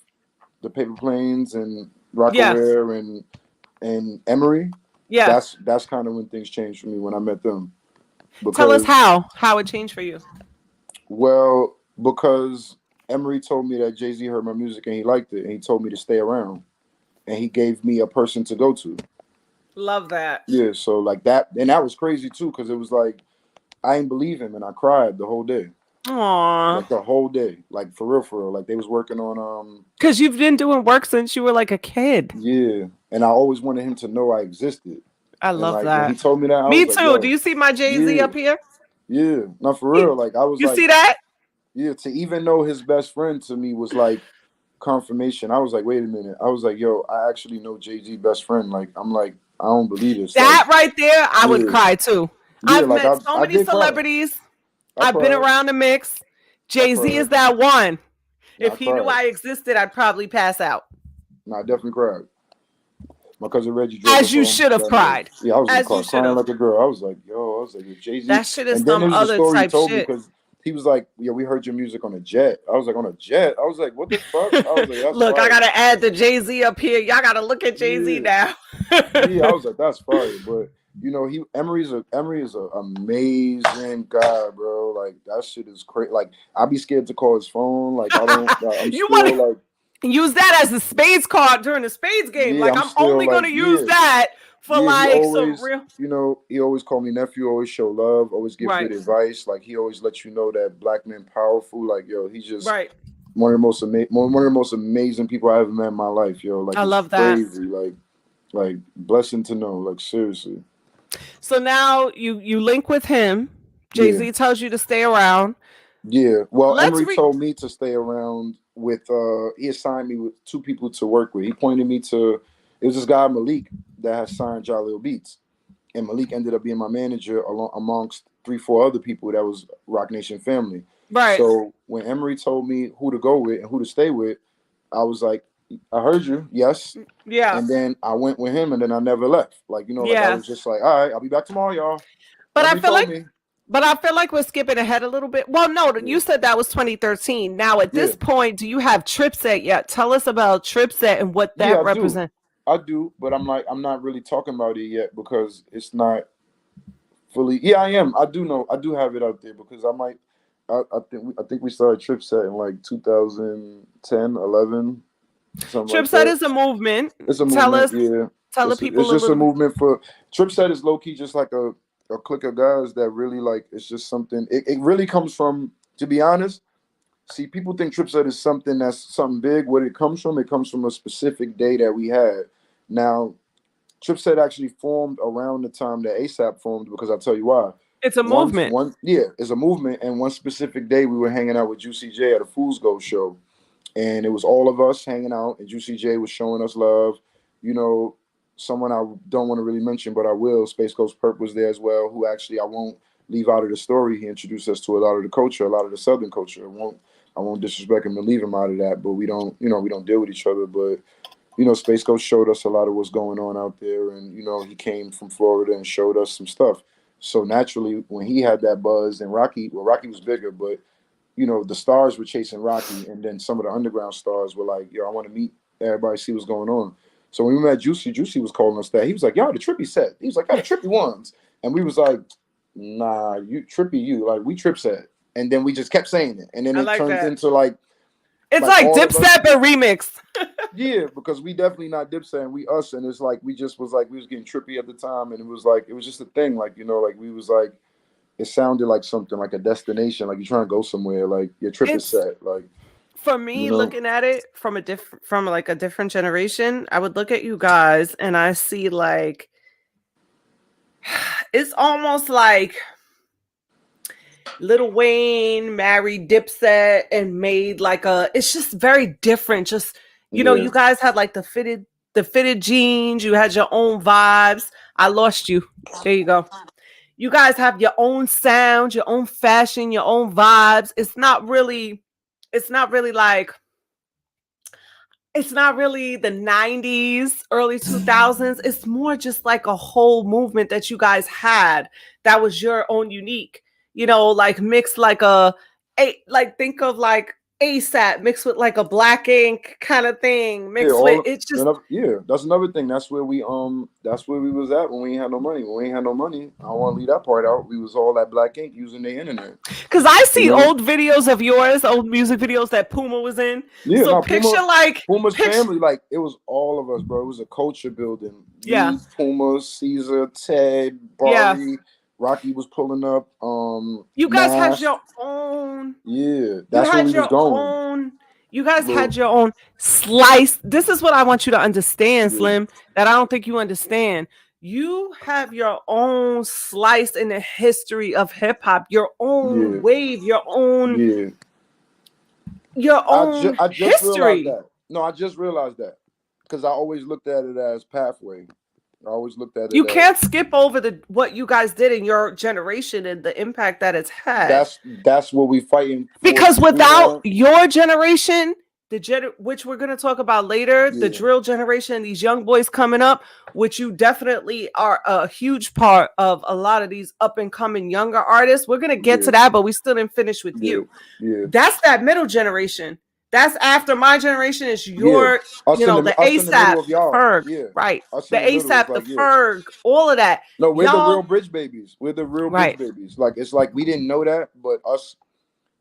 the paper planes and Yeah. Rockaware and Emery. Yeah. That's kind of when things changed for me when I met them. Tell us Because how it changed for you. because Emery told me that Jay-Z heard my music and he liked it and he told me to stay around and he gave me a person to go to. Love that. Yeah, so like that, and that was crazy too because it was like I ain't believe him and I cried the whole day. Aw. Like the whole day. Like for real. Like they was working on Because you've been doing work since you were like a kid. yeah. And I always wanted him to know I existed. I And love like when he that. told me that, I Me was like, too. Do yo, you see my Jay-Z yeah, up here? yeah. Not for real. Like I was You like, see that? yeah, to even know his best friend to me was like confirmation. I was like, wait a minute. I was like, yo, I actually know Jay-Z best friend. Like, I'm like, I don't believe this. Like, That right there, I would yeah, cry too. yeah. I've Like met so I many did cry. celebrities. I I've been cried. around the mix. Jay-Z is that one. Nah, I If he knew cried. I existed, I'd probably pass out. Nah, I definitely cried. My cousin Reggie drove As us you home should have that night. cried. Yeah, I was in the As car you should crying have. like a girl. I was like, yo, I was like, Jay Z. That shit is And then some there was a other story he type told me shit. because he was like, yeah, we heard your music on a jet. I was like, on a jet? I was like, what the fuck? I was like, that's Look, I fire. gotta add the Jay-Z up here. Y'all gotta look at Jay-Z Yeah. now. Yeah, I was like, that's fire. But you know, Emery is an amazing guy, bro. Like that shit is crazy. Like I'd be scared to call his phone. Like I don't. Like, I'm You want still like, to use that as a spades card during the spades game? yeah, Like I'm I'm still only like, gonna use yeah, that for yeah. He like some always, real. you know, he always called me nephew. Always show love. Always give Right, good advice. Like he always lets you know that black men powerful. Like yo, he's just right. one of the most amazing people I ever met in my life. Yo, like I it's love that. crazy. Like blessing to know. Like seriously. So now you link with him. Yeah. Jay-Z tells you to stay around. Yeah, well, Let's Emery told me to stay around with. He assigned me with two people to work with. He pointed me to. It was this guy Malik that has signed Jalil Beats, and Malik ended up being my manager along amongst 3, 4 other people that was Roc Nation family. right. So when Emery told me who to go with and who to stay with, I was like, I heard you, yes. Yeah. And then I went with him, and then I never left. Like you know, like I Yeah. was just like, all right, I'll be back tomorrow, y'all. But I Emery feel told like me. we're skipping ahead a little bit. Well, no, Yeah. you said that was 2013. Now, at Yeah. this point, do you have Tripset yet? Tell us about Tripset and what Yeah, that I do. represents. I do, but I'm not really talking about it yet because it's not fully. Yeah, I am. I do know. I do have it out there because I might. I think we started Trip Set in like 2010, 11, something like Tripset that. is a movement. It's a Tell movement. us, Yeah, tell the it's people a just a little bit. movement for Trip Set is low key just like a clique of guys that really like. It's just something. It really comes from. To be honest, see, people think Tripset is something that's something big. Where it comes from a specific day that we had. Now, Tripset actually formed around the time that ASAP formed because I'll tell you why. It's a movement. Yeah, it's a movement. And one specific day we were hanging out with Juicy J at a Fool's Gold show. And it was all of us hanging out, and Juicy J was showing us love. You know, someone I don't want to really mention, but I will. Space Coast Perp was there as well, who actually I won't leave out of the story. He introduced us to a lot of the culture, a lot of the Southern culture. I won't disrespect him and leave him out of that, but we don't deal with each other. But Space Coast showed us a lot of what's going on out there, and he came from Florida and showed us some stuff. So naturally, when he had that buzz, and Rocky was bigger, but the stars were chasing Rocky, and then some of the underground stars were like, "Yo, I want to meet everybody, see what's going on." So when we met Juicy, Juicy was calling us that. He was like, "Y'all the trippy set." He was like, "Y'all the trippy ones," and we was like, "Nah, you trippy, you like we trip set." And then we just kept saying it, and then I it like turned that. into like It's like all of us. Dipset but remixed. Yeah, because we definitely not Dipset and we us, and it's like we just was like we was getting trippy at the time, and it was just a thing, like like we was like it sounded like something like a destination, like you're trying to go somewhere, like your trip is It's set, like for me you know. looking at it from a different generation. I would look at you guys and I see like it's almost like Lil Wayne married Dipset and made like it's just very different. Just Yeah, you guys had like the fitted jeans, you had your own vibes. I lost you. There you go. You guys have your own sound, your own fashion, your own vibes. Like it's not really the 90s, early 2000s. It's more just like a whole movement that you guys had that was your own unique, like mixed like like think of like ASAP mixed with like a Black Ink kind of thing, yeah, mixed with it's just yeah. That's another thing. That's where we was at when we ain't had no money. When we ain't had no money, I don't want to leave that part out. We was all at Black Ink using the internet. because I You see know? old videos of yours, old music videos that Puma was in. Yeah, So no, picture like Puma's family, like it was all of us, bro. It was a culture building. yeah, Me, Puma, Caesar, Ted, yeah. Bari, Rocky was pulling up. You guys had Math. your own. Yeah, You that's where had we was your going. own. You guys Bro. had your own slice. This is what I want you to understand, Yeah. Slim, that I don't think you understand. You have your own slice in the history of hip hop, your own Yeah. wave, Yeah. your own I just realized history. that. No, I just realized that because I always looked at it as pathway. I always looked at it You as can't skip over what you guys did in your generation and the impact that it's had. that's what we fighting for Because to do without now. your generation, which we're going to talk about later, the Yeah, drill generation, these young boys coming up, which you definitely are a huge part of a lot of these up and coming younger artists. We're going to get yeah, to that, but we still didn't finish with yeah, you. yeah, That's that middle generation. That's after my generation is yeah. your, the Us in the ASAP, middle of the y'all. Ferg, Yeah, right? us The in the middle is ASAP, the like, yeah. Ferg, all of that. No, we're the real Y'all, bridge babies. We're the real bridge right, babies. Like it's like we didn't know that, but us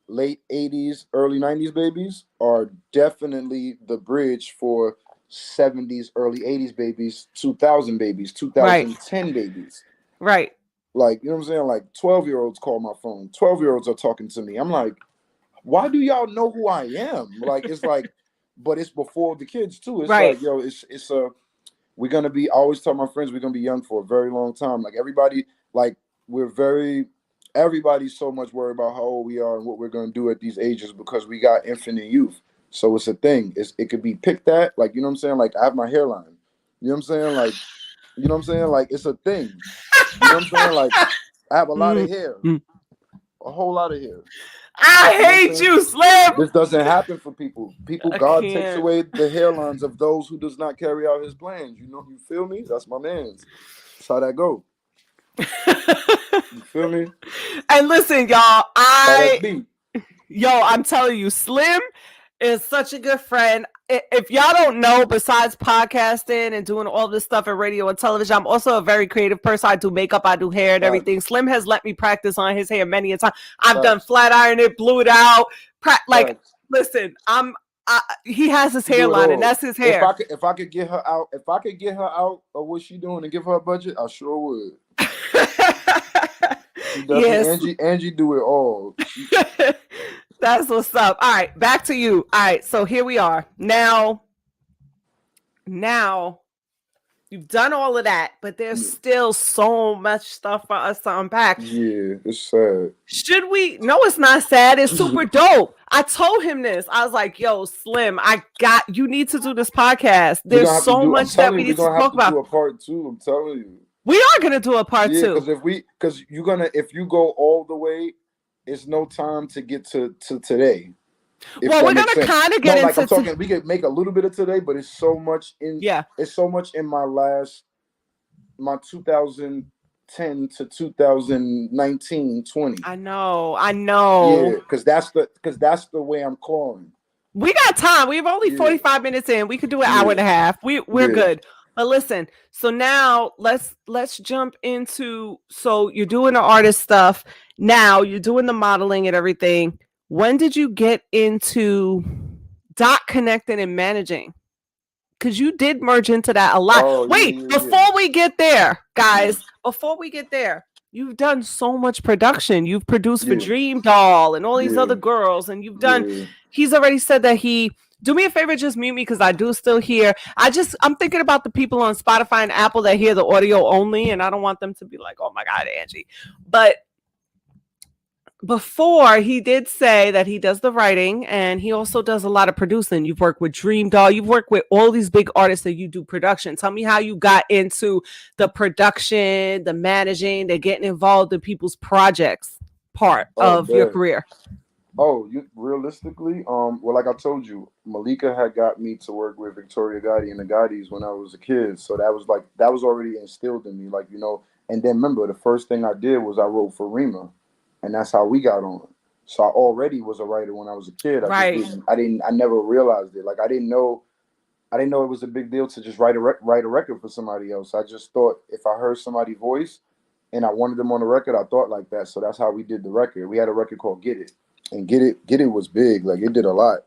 late 80s, early 90s babies are definitely the bridge for 70s, early 80s babies, 2000 babies, right, 2010 babies. right, Like, you know what I'm saying? Like 12-year-olds call my phone. 12-year-olds are talking to me. I'm like, why do y'all know who I am? Like, it's like, but it's before the kids too. It's right, like, yo, it's a we're gonna be. I always tell my friends we're gonna be young for a very long time. Like everybody, like we're very. Everybody's so much worried about how old we are and what we're gonna do at these ages because we got infinite youth. So it's a thing. It could be picked at. Like you know what I'm saying. Like I have my hairline. You know what I'm saying. Like you know what I'm saying. Like it's a thing. You know what I'm saying. Like I have a lot of hair, mm-hmm. a whole lot of hair. I You know what I'm hate saying? you, Slim. This doesn't happen for people. I God takes can't. away the hairlines of those who does not carry out his plans. You know, you feel me? That's my man's. That's how that go. You feel me? And listen, y'all, How that be? I'm telling you, Slim is such a good friend. If y'all don't know, besides podcasting and doing all this stuff in radio and television, I'm also a very creative person. I do makeup, I do hair and everything. Facts. Slim has let me practice on his hair many a time. I've done Facts. flat iron it, blew it out. Like, Facts. listen, he has his You do it hairline, and all. that's his hair. If I could get her out, if I could get her out of what she doing and give her a budget, I sure would. She definitely Angie do it all. That's what's up. All right, back to you. All right, so here we are. Now you've done all of that, but there's still so much stuff for us to unpack. Yeah, it's sad. Should we? No, it's not sad. It's super dope. I told him this. I was like, yo, Slim, you need to do this podcast. There's so much that we need to talk about. Do a part 2. I'm telling you. We are gonna do a part 2. Because if you go all the way, it's no time to get to today. Well, we're gonna kind of get into. I'm talking. We could make a little bit of today, but it's so much in. Yeah. It's so much in my 2010 to 2019, 20. I know. Yeah, because that's the way I'm clawing. We got time. We've only 45 minutes in. We could do an hour and a half. We're good. But listen, so now let's jump into, so you're doing the artist stuff. Now you're doing the modeling and everything. When did you get into dot connecting and managing? Because you did merge into that a lot. Before we get there, guys, you've done so much production. You've produced for Dream Doll and all these other girls, and you've done. He's already said that do me a favor, just mute me because I do still hear. I'm thinking about the people on Spotify and Apple that hear the audio only, and I don't want them to be like, oh my God, Angie. But before, he did say that he does the writing and he also does a lot of producing. You've worked with Dream Doll. You've worked with all these big artists that you do production. Tell me how you got into the production, the managing, the getting involved in people's projects part of your career. Oh, realistically, well, like I told you, Malika had got me to work with Victoria Gotti and the Gottis when I was a kid. So that was already instilled in me, like, you know. And then remember, the first thing I did was I wrote for Rima, and that's how we got on. So I already was a writer when I was a kid. I never realized it. Like I didn't know it was a big deal to just write a record for somebody else. I just thought if I heard somebody's voice and I wanted them on the record, I thought like that. So that's how we did the record. We had a record called Get It. And Get It was big. Like it did a lot.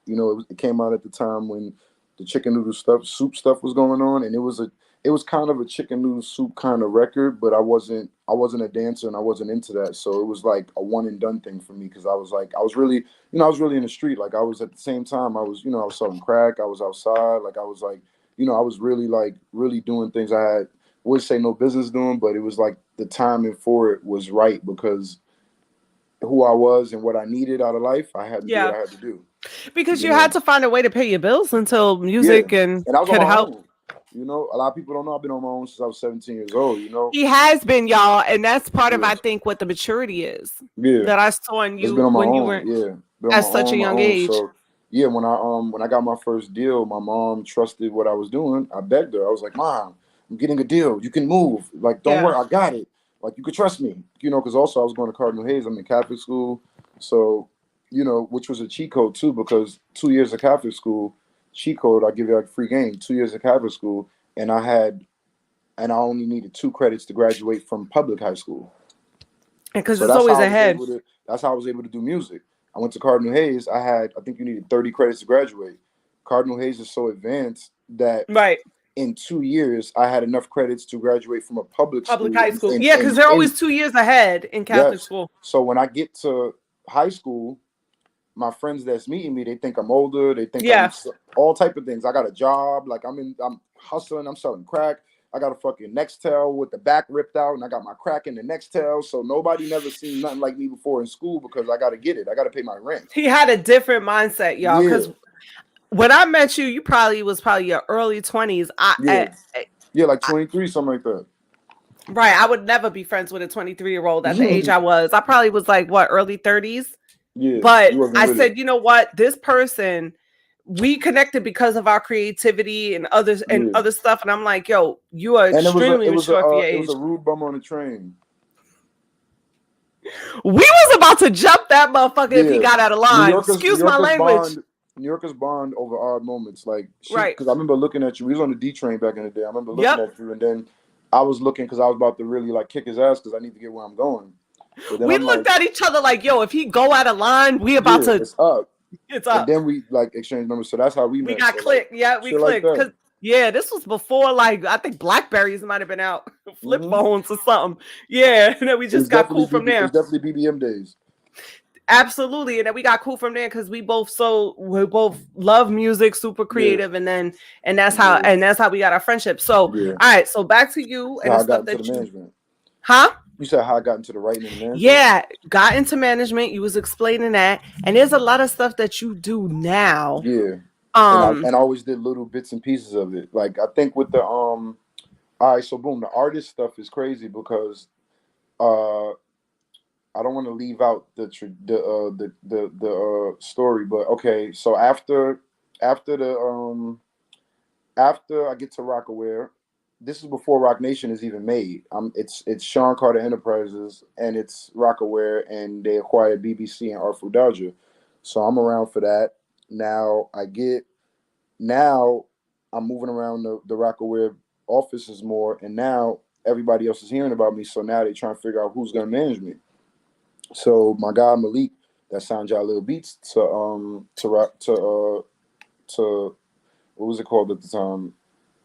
You know, it came out at the time when the chicken noodle soup stuff was going on, and it was kind of a chicken noodle soup kind of record. But I wasn't a dancer, and I wasn't into that. So it was like a one and done thing for me because I was really in the street. Like I was at the same time I was selling crack. I was outside. Like I was like, I was really doing things I would say no business doing, but it was like the timing for it was right because who I was and what I needed out of life, I had to do what I had to do. Because you had to find a way to pay your bills until music and I was could on my help. own. You know, a lot of people don't know I've been on my own since I was 17 years old. You know, He has been, y'all, and that's part of yeah, I think what the maturity is yeah. that I saw in It's been you on my when you own. were Yeah, been at such a on my young own. age. So yeah, when I got my first deal, my mom trusted what I was doing. I begged her. I was like, Mom, I'm getting a deal. You can move. Like, don't Yeah. worry, I got it. Like, you could trust me. You know, because also I was going to Cardinal Hayes. I'm in Catholic school, so you know, which was a cheat code too, because 2 years of Catholic school, cheat code, I give you like free game. 2 years of Catholic school, and I only needed 2 credits to graduate from public high school. Because So it's that's always how I was ahead. able to. That's how I was able to do music. I went to Cardinal Hayes. I think you needed 30 credits to graduate. Cardinal Hayes is so advanced that Right. in 2 years I had enough credits to graduate from a public Public school. high school. Yeah, because they're In always 2 years ahead in Catholic yes. school. So when I get to high school, my friends that's meeting me, they think I'm older. They think I'm Yeah. all type of things. I got a job. Like I'm hustling. I'm selling crack. I got a fucking Nextel with the back ripped out, and I got my crack in the Nextel. So nobody never seen nothing like me before in school because I got to get it. I got to pay my rent. He had a different mindset, y'all. Yeah, Because when I met you, you was probably your early 20s. yeah, yeah, like 23, something like that. Right. I would never be friends with a 23-year-old at the age I was. I probably was like, what, early 30s? Yeah, But you wasn't I with it. said, you know what? This person, we connected because of our creativity and Yeah, other stuff. And I'm like, yo, you are and extremely mature for your it was age. a rude bum on the train. We was about to jump that motherfucker if he Yeah, got out of line. Excuse my language. New Yorkers bond over odd moments. Like Right. because I remember looking at you. We was on the D train back in the day. I remember looking Yep. at you, and then I was looking because I was about to really like kick his ass because I need to get where I'm going. But then We I'm like, looked at each other like, yo, if he go out of line, we about yeah, to, it's up. it's And up. then we like exchange numbers. So that's how we We met. got So like clicked. Yeah, we shit like clicked. that. Cause yeah, this was before like I think Blackberries might have been out, flip Mm-hmm. phones or something. Yeah, and then we just got cool from It's there. definitely BBM days. Absolutely, and then we got cool from there because we both love music, super Yeah, creative, and yeah, that's how we got our friendship. So, all yeah. right, so back to you So and how the I got stuff into the that you, management. huh? You said how I got into the writing and the management. Yeah, got into management. You was explaining that, and there's a lot of stuff that you do now. Yeah, Um, and I always did little bits and pieces of it. Like I think with the all right, so boom, the artist stuff is crazy because uh I don't want to leave out the story, but okay, so after the after I get to Rockaware, this is before Roc Nation is even made. It's Sean Carter Enterprises and it's Rockaware and they acquired BBC and Artful Dodger. So I'm around for that. Now now I'm moving around the Rockaware offices more, and now everybody else is hearing about me. So now they're trying to figure out who's gonna manage me. So my guy Malik that signed y'all little beats to what was it called at the time?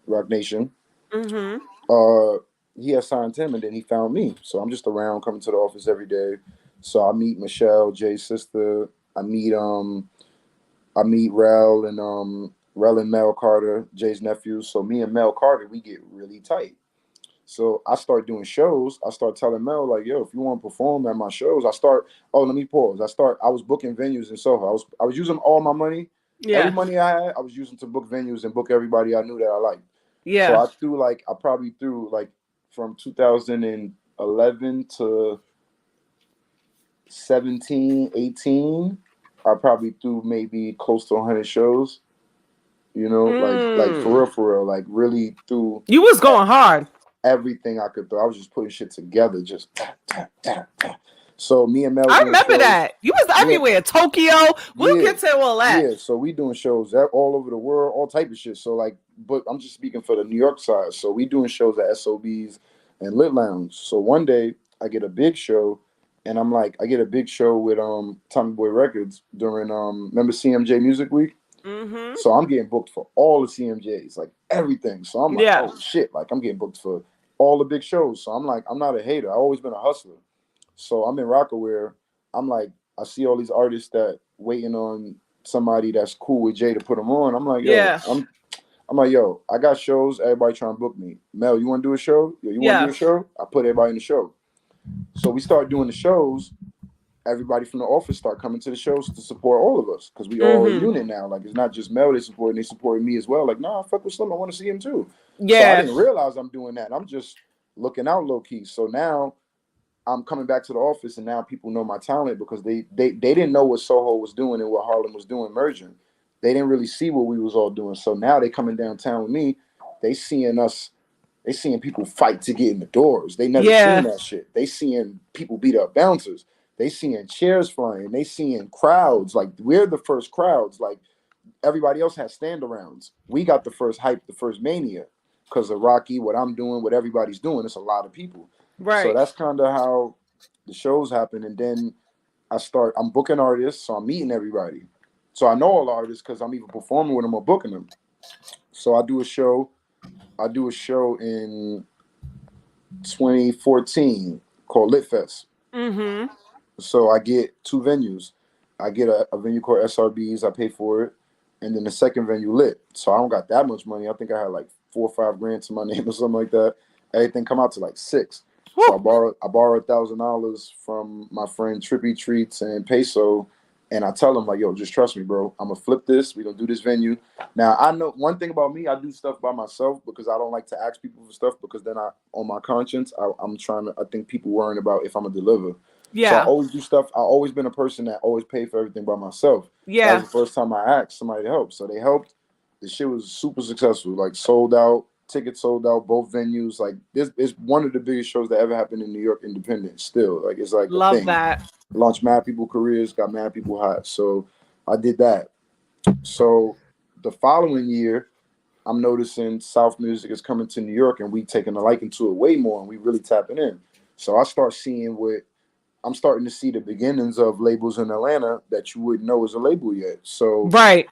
Roc Nation. mm-hmm. Uh he assigned him and then he found me. So I'm just around coming to the office every day. So I meet Michelle, Jay's sister. I meet Rel and Mel Carter, Jay's nephews. So me and Mel Carter, we get really tight. So I start doing shows. I start telling Mel like, "Yo, if you want to perform at my shows, I start. Oh, let me pause. I was booking venues in Soho. I was using all my money, every Yeah, money I had. I was using to book venues and book everybody I knew that I liked. So yeah. I probably threw like from 2011 to 17, 18. I probably threw maybe close to 100 shows. You know, like Mm. for real, like really threw You was going hard. everything I could throw. I was just putting shit together, just. So me and Mel I doing remember shows. that. You was Me and, everywhere. Tokyo. We'll yeah, get to all that. yeah. So we doing shows all over the world, all type of shit. So like, but I'm just speaking for the New York side. So we doing shows at SOBs and Lit Lounge. So one day I get a big show, and I'm like, I get a big show with Tommy Boy Records during remember CMJ Music Week. Mm-hmm. So I'm getting booked for all the CMJs, like everything. So I'm like, Yeah. oh shit, like I'm getting booked for all the big shows. So I'm like, I'm not a hater. I've always been a hustler. So I'm in Rockaware. I'm like, I see all these artists that waiting on somebody that's cool with Jay to put them on. I'm like, yo, Yeah. I'm like, yo, I got shows. Everybody trying to book me. Mel, you want to do a show? Yo, you want to Yeah. do a show? I put everybody in the show. So we start doing the shows, everybody from the office start coming to the shows to support all of us because we all a Mm-hmm. unit now. Like it's not just Mel they support, they supported me as well. Like, nah, fuck with Slim, I want to see him too. So I Yeah. didn't realize I'm doing that. I'm just looking out low key. So now I'm coming back to the office, and now people know my talent because they didn't know what Soho was doing and what Harlem was doing merging. They didn't really see what we was all doing. So now they coming downtown with me. They seeing us. They seeing people fight to get in the doors. They never seen Yeah. that shit. They seeing people beat up bouncers. They seeing chairs flying. They seeing crowds. Like we're the first crowds. Like everybody else has stand arounds. We got the first hype, the first mania, because of Rocky, what I'm doing, what everybody's doing. It's a lot of people. So Right. that's kind of how the shows happen. And then I'm booking artists, so I'm meeting everybody. So I know all the artists because I'm either performing with them or booking them. So I do a show. I do a show in 2014 called Lit Fest. Mm-hmm. So I get two venues. I get a venue called SRBs. I pay for it, and then the second venue lit. So I don't got that much money. I think I had like 4 or 5 grand to my name or something like that. Everything come out to like six. So Whew. I borrowed $1,000 from my friend Trippy Treats and Peso, and I tell him like, yo, just trust me, bro. I'm gonna flip this. We gonna do this venue. Now I know one thing about me. I do stuff by myself because I don't like to ask people for stuff because then on my conscience, I'm trying to. I think people worrying about if I'm gonna deliver. So I Yeah. always do stuff. I always been a person that always paid for everything by myself. That was Yeah. the first time I asked somebody to help. So they helped. The shit was super successful. Like sold out, tickets sold out, both venues. Like this is one of the biggest shows that ever happened in New York independent. Still, like it's like a Love thing. that. Launched mad people careers, got mad people hot. So I did that. So the following year, I'm noticing South music is coming to New York, and we taking a liking to it way more, and we really tapping in. So I start seeing what I'm starting to see the beginnings of labels in Atlanta that you wouldn't know is a label yet. So Right.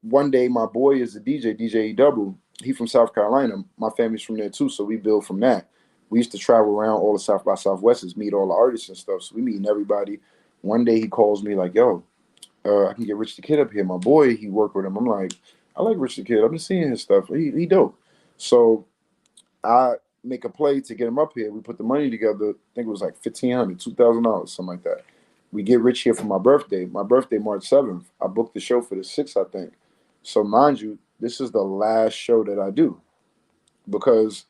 one day, my boy is a DJ E Double. He from South Carolina. My family's from there too, so we build from that. We used to travel around all the South by Southwest's, meet all the artists and stuff. So we meeting everybody. One day he calls me like, "Yo, I can get Rich the Kid up here." My boy, he worked with him. I'm like, I like Rich the Kid. I've been seeing his stuff. He dope. So I make a play to get him up here. We put the money together. I think it was like $1,500, $2,000, something like that. We get Rich here for my birthday. My birthday, March 7th. I booked the show for the 6th, I think. So mind you, this is the last show that I do because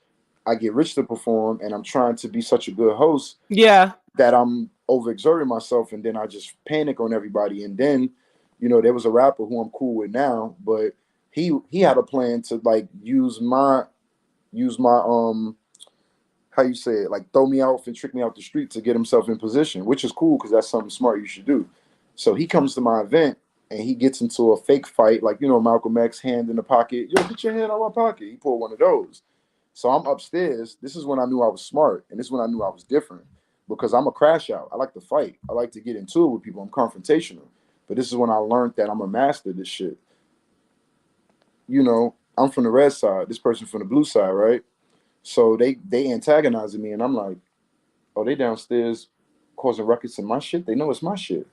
I get Rich to perform, and I'm trying to be such a good host Yeah. that I'm overexerting myself, and then I just panic on everybody. And then, there was a rapper who I'm cool with now, but he had a plan to like use my how you say it, like throw me out and trick me out the street to get himself in position, which is cool because that's something smart you should do. So he comes to my event and he gets into a fake fight, like Malcolm X, hand in the pocket. Yo, get your hand out of my pocket. He pulled one of those. So I'm upstairs. This is when I knew I was smart, and this is when I knew I was different because I'm a crash out. I like to fight. I like to get into it with people. I'm confrontational. But this is when I learned that I'm a master of this shit. I'm from the red side. This person from the blue side, right? So they antagonizing me, and I'm like, oh, they downstairs causing ruckus in my shit. They know it's my shit.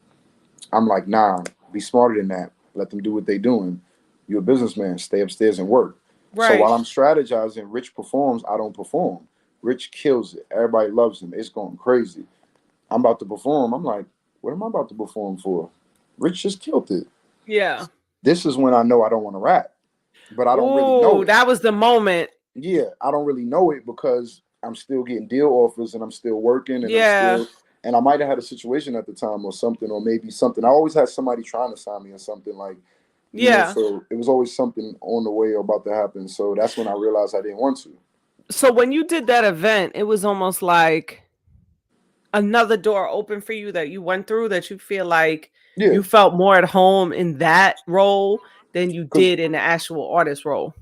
I'm like, nah, be smarter than that. Let them do what they doing. You're a businessman. Stay upstairs and work. So Right. while I'm strategizing, Rich performs. I don't perform. Rich kills it. Everybody loves him. It's going crazy. I'm about to perform. I'm like, what am I about to perform for? Rich just killed it. Yeah. This is when I know I don't want to rap, but I don't really know Ooh, it. that was the moment. Yeah, I don't really know it because I'm still getting deal offers and I'm still working and Yeah. I might have had a situation at the time or something, or maybe something. I always had somebody trying to sign me or something like, Yeah. so it was always something on the way or about to happen. So that's when I realized I didn't want to. So when you did that event, it was almost like another door open for you that you went through that you feel like Yeah, you felt more at home in that role than you because did in the actual artist role.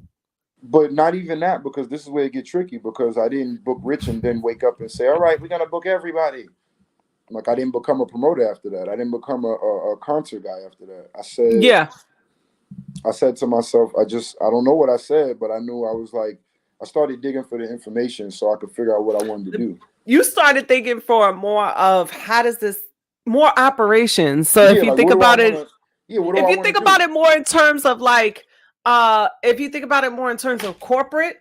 but not even that because this is where it get tricky because I didn't book Rich and then wake up and say, all right, we're gonna book everybody. Like I didn't become a promoter after that. I didn't become a concert guy after that. Yeah. I said to myself, I don't know what I said, but I knew I was like, I started digging for the information so I could figure out what I wanted to do. You started thinking for more of how does this more operations. So Yeah, like what do I want to? Yeah, what do if I you want think to about do? it more in terms of like if you think about it more in terms of corporate,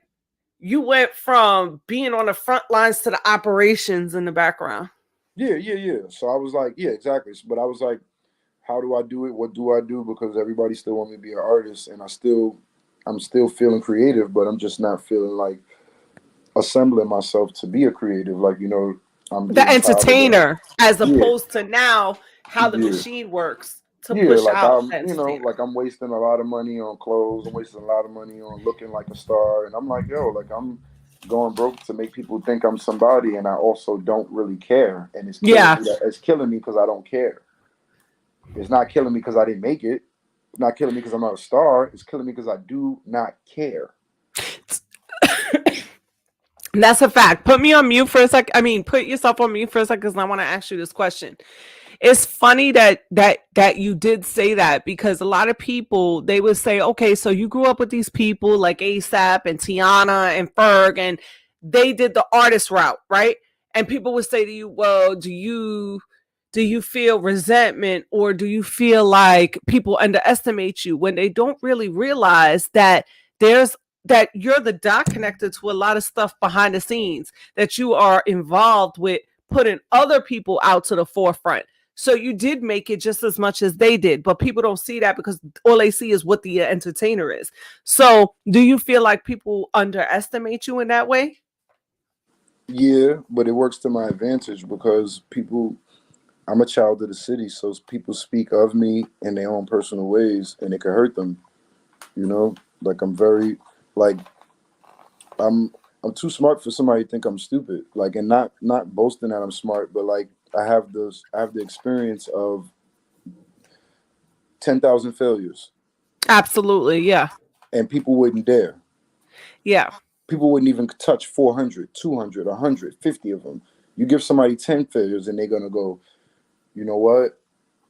you went from being on the front lines to the operations in the background. Yeah. So I was like, yeah, exactly. But I was like, how do I do it? What do I do? Because everybody still want me to be an artist, and I'm still feeling creative, but I'm just not feeling like assembling myself to be a creative. Like, I'm The getting tired of that. entertainer, as Yeah, opposed to now how the yeah. machine works to Yeah, push like out the like entertainer. I'm wasting a lot of money on clothes. I'm wasting a lot of money on looking like a star, and I'm like, yo, like I'm going broke to make people think I'm somebody, and I also don't really care, and it's killing Yeah. me. It's killing me because I don't care. It's not killing me because I didn't make it. It's not killing me because I'm not a star. It's killing me because I do not care. That's a fact. Put me on mute for a sec. I mean, put yourself on mute for a second because I want to ask you this question. It's funny that you did say that, because a lot of people, they would say, okay, so you grew up with these people like ASAP and Tiana and Ferg, and they did the artist route, right? And people would say to you, well, do you feel resentment, or do you feel like people underestimate you, when they don't really realize that there's that you're the dot connected to a lot of stuff behind the scenes, that you are involved with putting other people out to the forefront. So you did make it just as much as they did, but people don't see that because all they see is what the entertainer is. So do you feel like people underestimate you in that way? Yeah, but it works to my advantage because people. I'm a child of the city, so people speak of me in their own personal ways, and it could hurt them. Like I'm very, like I'm I'm too smart for somebody to think I'm stupid. Like, and not boasting that I'm smart, but like I have the experience of 10,000 failures, Absolutely. Yeah. and people wouldn't dare. Yeah. People wouldn't even touch 400, 200, 150 of them. You give somebody 10 failures, and they're gonna go, you know what?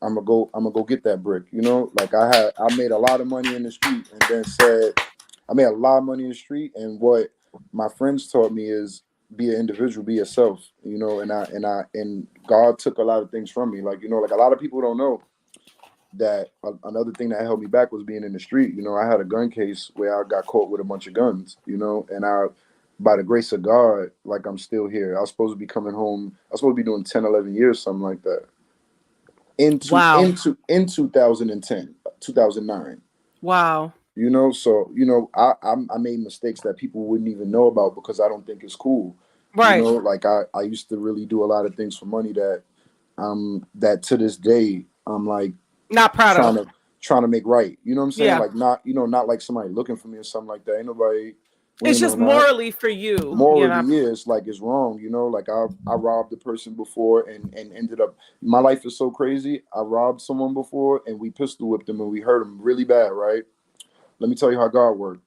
I'm gonna go get that brick. Like I made a lot of money in the street, and then said I made a lot of money in the street, and what my friends taught me is be an individual, be yourself. And God took a lot of things from me. Like like a lot of people don't know that another thing that held me back was being in the street. I had a gun case where I got caught with a bunch of guns. And by the grace of God, like I'm still here. I was supposed to be coming home. I was supposed to be doing 10, 11 years, something like that Wow. in 2010, 2009. Wow. So I made mistakes that people wouldn't even know about because I don't think it's cool. Right. Like I used to really do a lot of things for money that to this day I'm like Not proud trying of. to trying to make right. You know what I'm saying? Yeah. Like not like somebody looking for me or something like that. Ain't nobody. We It's ain't just on that. morally for you, Morally, yeah, it's like it's wrong. Like I robbed a person before and ended up. My life is so crazy. I robbed someone before and we pistol whipped them and we hurt him really bad. Right? Let me tell you how God worked.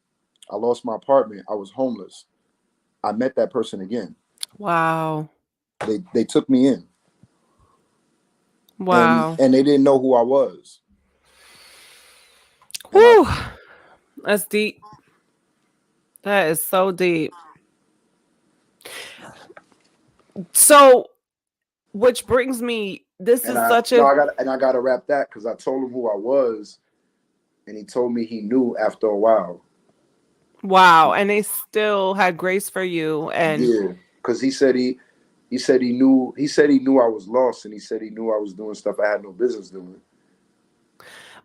I lost my apartment. I was homeless. I met that person again. Wow. They took me in and Wow. and they didn't know who I was. And I Whew. That's deep. That is so deep. So, which brings me, this and is I such no a I got to wrap that because I told him who I was and he told me he knew after a while. wow. And they still had grace for you. And, Yeah, because he said he knew I was lost, and he said he knew I was doing stuff I had no business doing.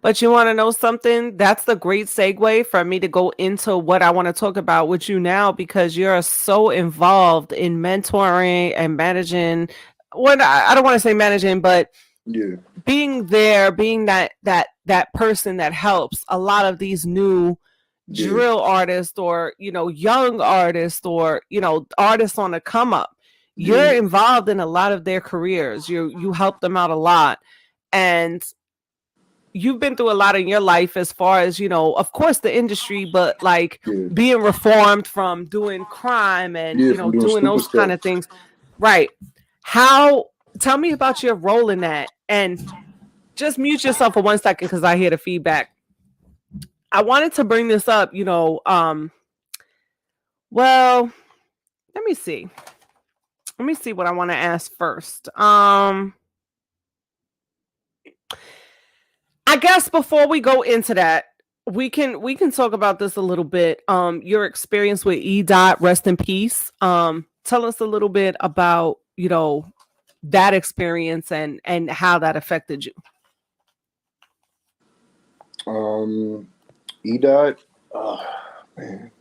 but you want to know something? That's the great segue for me to go into what I want to talk about with you now, because you're so involved in mentoring and managing. What I don't want to say managing, but Yeah, being there, being that person that helps a lot of these new yeah, drill artists, or young artists, or artists on the come up. You're yeah, involved in a lot of their careers. You help them out a lot, and you've been through a lot in your life, as far as of course the industry, but like yeah, being reformed from doing crime, and yeah. From doing doing stupid those kind stuff. of things. Right. How Tell me about your role in that, and just mute yourself for 1 second because I hear the feedback. I wanted to bring this up, well, let me see. Let me see what I want to ask first. I guess before we go into that, we can talk about this a little bit. Your experience with E. Dot, rest in peace. Tell us a little bit about, that experience and how that affected you. E-Dot, man.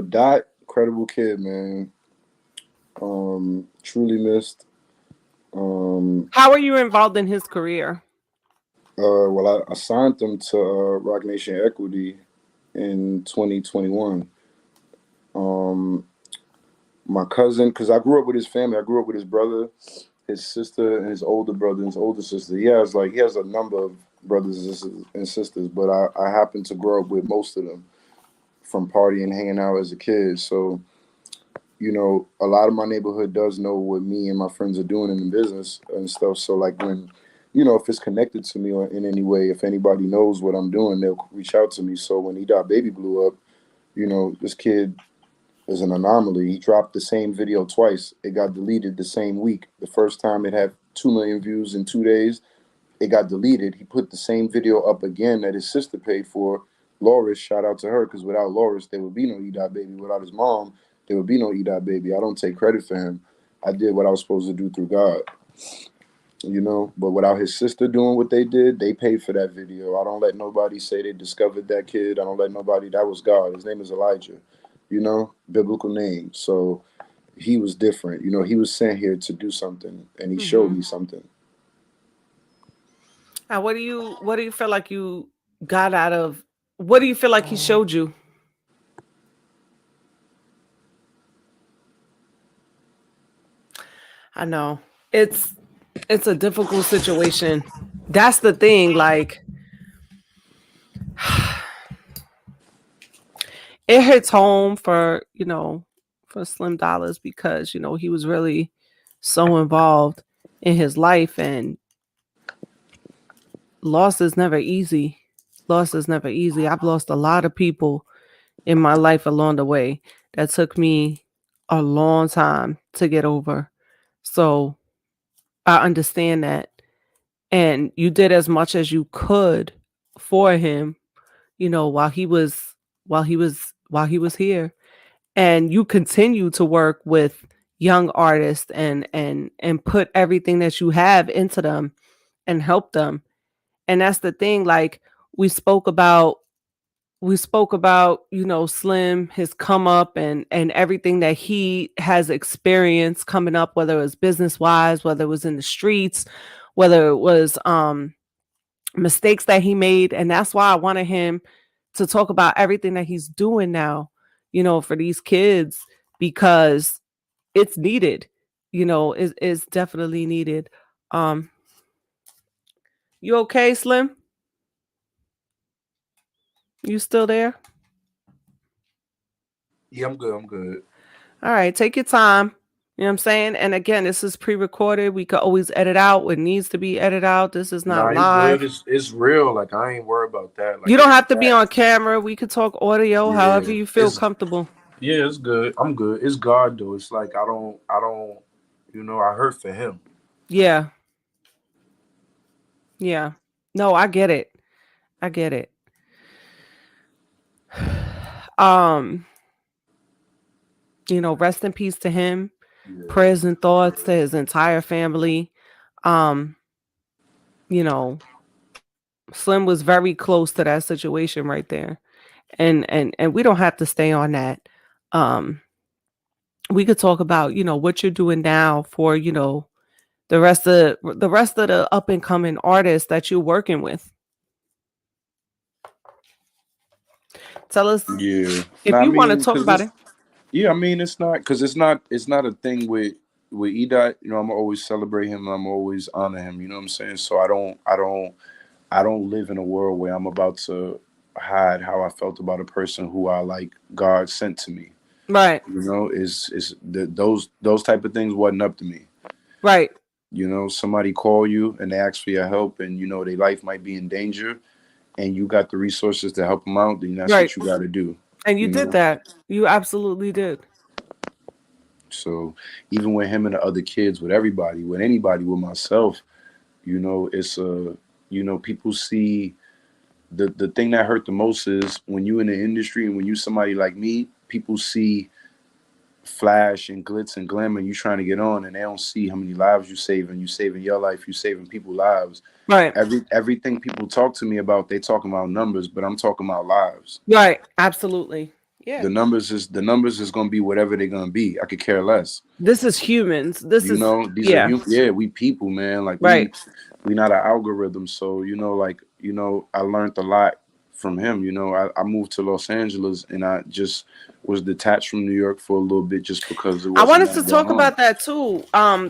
Dot, incredible kid, man. Truly missed. How are you involved in his career? Well, I signed them to Roc Nation Equity in 2021. Um, my cousin, because I grew up with his family. I grew up with his brother, his sister, and his older brother and his older sister. He has a number of brothers and sisters, but I happened to grow up with most of them from partying, hanging out as a kid. So a lot of my neighborhood does know what me and my friends are doing in the business and stuff. So like when, if it's connected to me or in any way, if anybody knows what I'm doing, they'll reach out to me. So when He Dot Baby blew up, this kid is an anomaly. He dropped the same video twice. It got deleted the same week. The first time it had 2 million views in 2 days. It got deleted. He put the same video up again that his sister paid for. Loris, shout out to her, because without Loris, there would be no E Dot Baby. Without his mom, there would be no E Dot Baby. I don't take credit for him. I did what I was supposed to do through God, But without his sister doing what they did, they paid for that video. I don't let nobody say they discovered that kid. I don't let nobody. That was God. His name is Elijah, biblical name. So he was different. He was sent here to do something, and he showed me something. What do you feel like you got out of, what do you feel like he showed you? I know it's a difficult situation. That's the thing. Like, it hits home for for Slim Dollars because he was really so involved in his life, and loss is never easy. Loss is never easy. I've lost a lot of people in my life along the way that took me a long time to get over. So I understand that. And you did as much as you could for him, while he was here. And you continue to work with young artists and put everything that you have into them and help them. And that's the thing. Like, we spoke about Slim, his come up and everything that he has experienced coming up, whether it was business wise, whether it was in the streets, whether it was mistakes that he made. And that's why I wanted him to talk about everything that he's doing now, for these kids, because it's needed. It's definitely needed. um you okay, Slim? You still there? Yeah, I'm good. I'm good. All right, take your time. You know what I'm saying? And again, this is pre-recorded. We could always edit out what needs to be edited out. This is not Nah, you good. live. It's real. Like I ain't worried about that. You Like don't it's have to be that. on camera. We could talk audio, Yeah, however you feel comfortable. it's good. I'm good. It's God though. It's like I don't. I hurt for him. Yeah. Yeah. No, I get it. I get it. Um, rest in peace to him. Yeah. Prayers and thoughts to his entire family. Um, you know, Slim was very close to that situation right there. And we don't have to stay on that. Um, we could talk about, what you're doing now for, the rest of the up and coming artists that you're working with. Tell us Yeah. if No, I you want to mean, talk cause about it's it. yeah. I mean, it's not because it's not a thing with E Dot. I'm always celebrate him. I'm always honor him. You know what I'm saying? So I don't live in a world where I'm about to hide how I felt about a person who I like God sent to me. Right. Those type of things wasn't up to me. Right. Somebody call you and they ask for your help, and their life might be in danger, and you got the resources to help them out. Then that's Right. what you got to do. And you You did know. that. You absolutely did. So even with him and the other kids, with everybody, with anybody, with myself, it's people see the thing that hurt the most is when you in the industry and when you somebody like me, people see flash and glitz and glamour. You trying to get on, and they don't see how many lives you saving. You saving your life. You saving people's lives. Right. Everything people talk to me about, they talking about numbers, but I'm talking about lives. Right. Absolutely. Yeah. The numbers is gonna be whatever they're gonna be. I could care less. This is humans. This You is know, these are yeah. yeah, we people, man. Like Right. we not an algorithm. So I learned a lot from him. I moved to Los Angeles and I just was detached from New York for a little bit just because there I wasn't wanted to nothing going talk on. about that too.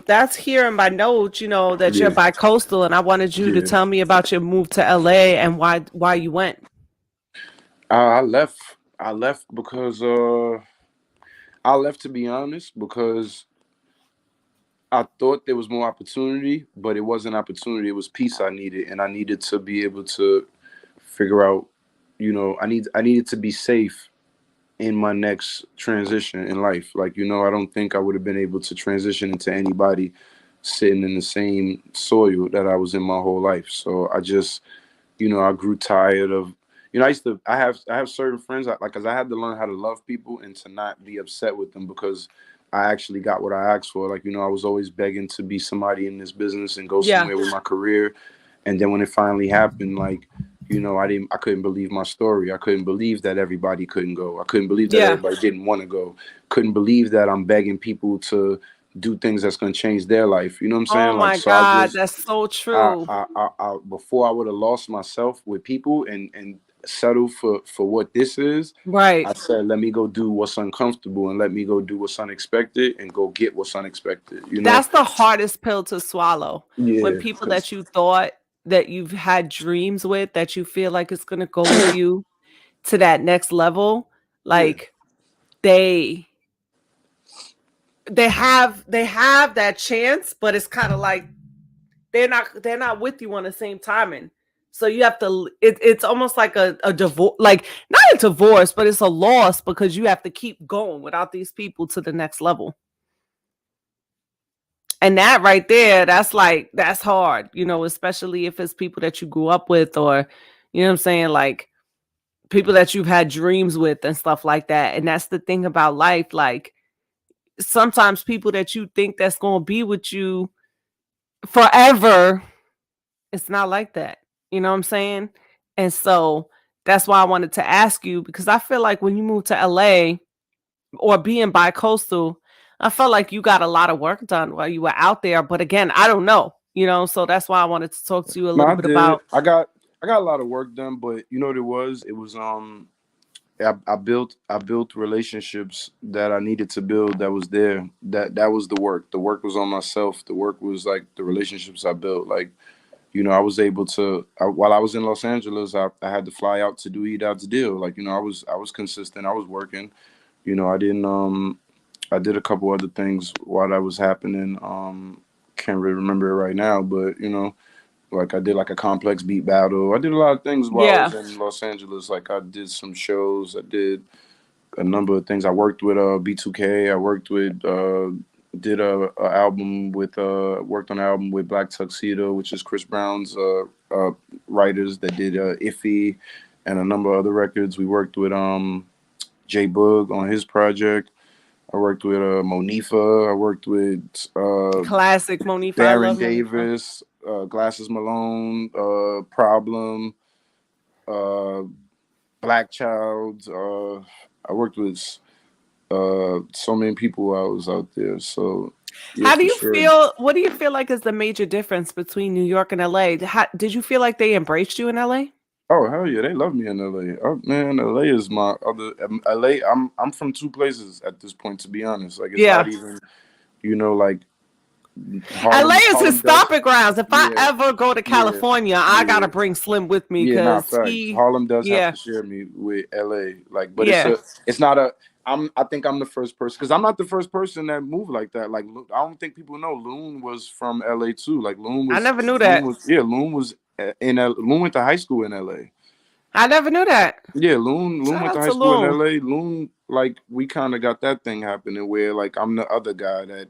That's here in my notes, that you're Yeah, bi-coastal, and I wanted you to yeah. tell me about your move to LA and why you went. I left. I left because I left to be honest because I thought there was more opportunity, but it wasn't opportunity. It was peace I needed, and I needed to be able to figure out. I needed to be safe in my next transition in life. Like, I don't think I would have been able to transition into anybody sitting in the same soil that I was in my whole life. So I just, I grew tired of, I have certain friends cause I had to learn how to love people and to not be upset with them because I actually got what I asked for. Like, I was always begging to be somebody in this business and go Yeah. somewhere with my career. And then when it finally happened, like, I couldn't believe my story. I couldn't believe that everybody couldn't go. I couldn't believe that Yeah. everybody didn't want to go. Couldn't believe that I'm begging people to do things that's going to change their life. You know what I'm Oh saying? Like, my so I God, just, that's so true. before I would have lost myself with people and settle for what this is, Right. I said, let me go do what's uncomfortable and let me go do what's unexpected and go get what's unexpected. That's the hardest pill to swallow. When Yeah, people because that you thought that you've had dreams with, that you feel like it's gonna go with you to that next level, yeah. like they they have that chance, but it's kind of like they're not with you on the same timing. So you have to it's almost like a divorce, like not a divorce, but it's a loss because you have to keep going without these people to the next level. And that right there, that's hard, especially if it's people that you grew up with, or you know what I'm saying, like people that you've had dreams with and stuff like that. And that's the thing about life. Like sometimes people that you think that's going to be with you forever, it's not like that. You know what I'm saying? And so that's why I wanted to ask you, because I feel like when you move to LA or being bi-coastal, I felt like you got a lot of work done while you were out there. But again, I don't know, so that's why I wanted to talk to you a No, little I bit did. about. I got a lot of work done, but you know what it was? It was I built relationships that I needed to build that was there. That was the work. The work was on myself. The work was like the relationships I built. Like, I was able to while I was in Los Angeles, I had to fly out to do Eat Out the Deal. Like, I was consistent. I was working. I didn't I did a couple other things while that was happening. Can't really remember it right now, but like I did like a complex beat battle. I did a lot of things while I was Yeah. in Los Angeles. Like I did some shows. I did a number of things. I worked with B2K. I worked with did a album with worked on an album with Black Tuxedo, which is Chris Brown's writers that did Iffy and a number of other records. We worked with J Boog on his project. I worked with Monifa. I worked with Classic Monifa. I Baron love Monifa. Davis, Glasses Malone, Problem, uh, Black Child. I worked with so many people while I was out there. So yeah, How do for you sure. feel? What do you feel like is the major difference between New York and LA? Did you feel like they embraced you in LA? Oh hell yeah, they love me in LA. Oh, man, LA is my other LA. I'm from two places at this point, to be honest. Like it's Yeah. not even like LA Harlem. is his Harlem does. stomping grounds. If I Yeah, ever go to yeah, California, I gotta yeah. bring Slim with me Yeah, nah, because facts. he, Harlem does have yeah, to share me with LA. Like, but yeah. it's not a. I think I'm the first person because I'm not the first person that moved like that. Like, I don't think people know Loon was from LA too. Like, I never knew that. Loon was Loon went to high school in LA. I never knew that. Yeah, Loon Shout went to out high to school in Loon. LA. Loon, like, we kind of got that thing happening where like I'm the other guy that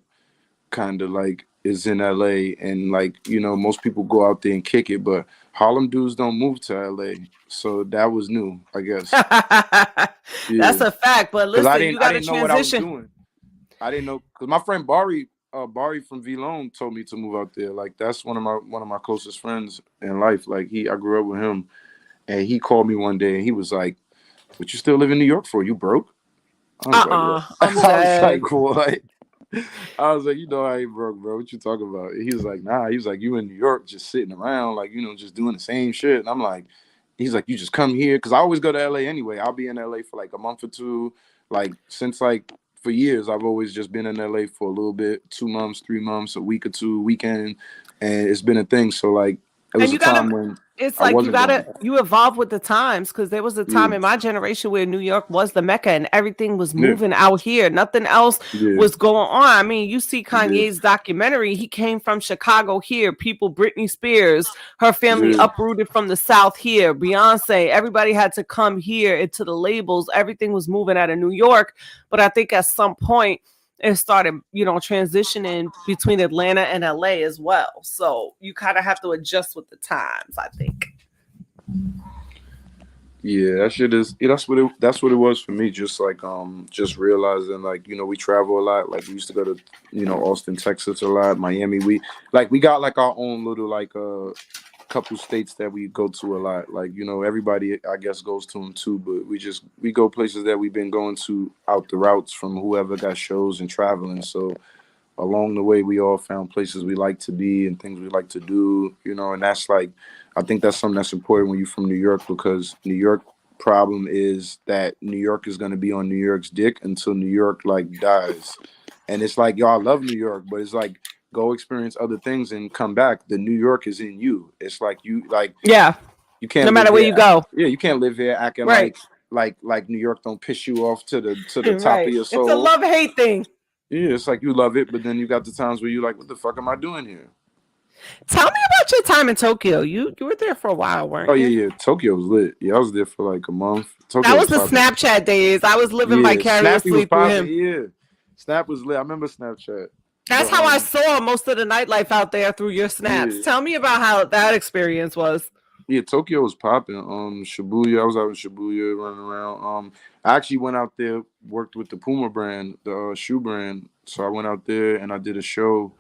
kind of like is in LA and like most people go out there and kick it, but Harlem dudes don't move to LA, so that was new, I guess. That's Yeah, a fact. But because I listen, you didn't I got to didn't know what I was transition. doing. I didn't know because my friend Bari from V-Lone told me to move out there. Like that's one of my closest friends in life. Like I grew up with him, and he called me one day and he was like, "What you still live in New York for? You broke?" I was like, "What?" I'm I was dead. like, "What?" I was like, "You know, I ain't broke, bro. What you talking about?" And he was like, "Nah." He was like, "You in New York, just sitting around, like just doing the same shit." And I'm like, he's like, "You just come here," because I always go to LA anyway. I'll be in LA for like a month or two. Like since like for years, I've always just been in LA for a little bit, 2 months, 3 months, a week or two, weekend, and it's been a thing. So like, it And was you a gotta, time when it's I like wasn't going. you evolve with the times, because there was a time Yeah, in my generation where New York was the Mecca and everything was yeah, moving out here. Nothing else yeah, was going on. I mean, you see yeah, Kanye's documentary, he came from Chicago here. People, Britney Spears, her family yeah. uprooted from the South here. Beyonce, everybody had to come here into the labels. Everything was moving out of New York. But I think at some point, it started, transitioning between Atlanta and LA as well. So you kind of have to adjust with the times, I think. Yeah, that shit is. Yeah, that's what it was for me. Just like just realizing like we travel a lot. Like we used to go to Austin, Texas a lot, Miami. We got like our own little like couple states that we go to a lot. Like everybody I guess goes to them too, but we go places that we've been going to out the routes from whoever got shows and traveling. So along the way we all found places we like to be and things we like to do, and that's like I think that's something that's important when you're from New York, because New York problem is that New York is going to be on New York's dick until New York like dies. And it's like y'all love New York, but it's like go experience other things and come back. The New York is in you. It's like Yeah. you No can't live matter where you here. go. Yeah, you can't live here acting Right. like New York don't piss you off to the top of Right. your It's a soul. love hate thing. Yeah, it's like you love it, but then you got the times where you're like, what the fuck am I doing here? Tell me about your time in Tokyo. You were there for a while, Oh weren't you? yeah, yeah. Tokyo was lit. Yeah, I was there for like a month. Tokyo That was was the popping. Snapchat days. I was living Yeah, Snappy was vicariously through popping. him. Yeah, Snap was lit. I remember Snapchat. That's But how I saw most of the nightlife out there through your snaps. yeah, Tell me about how that experience was. yeah. Tokyo was popping. Shibuya. I was out in Shibuya running around. I actually went out there, worked with the Puma brand, the shoe brand. So I went out there and I did a show,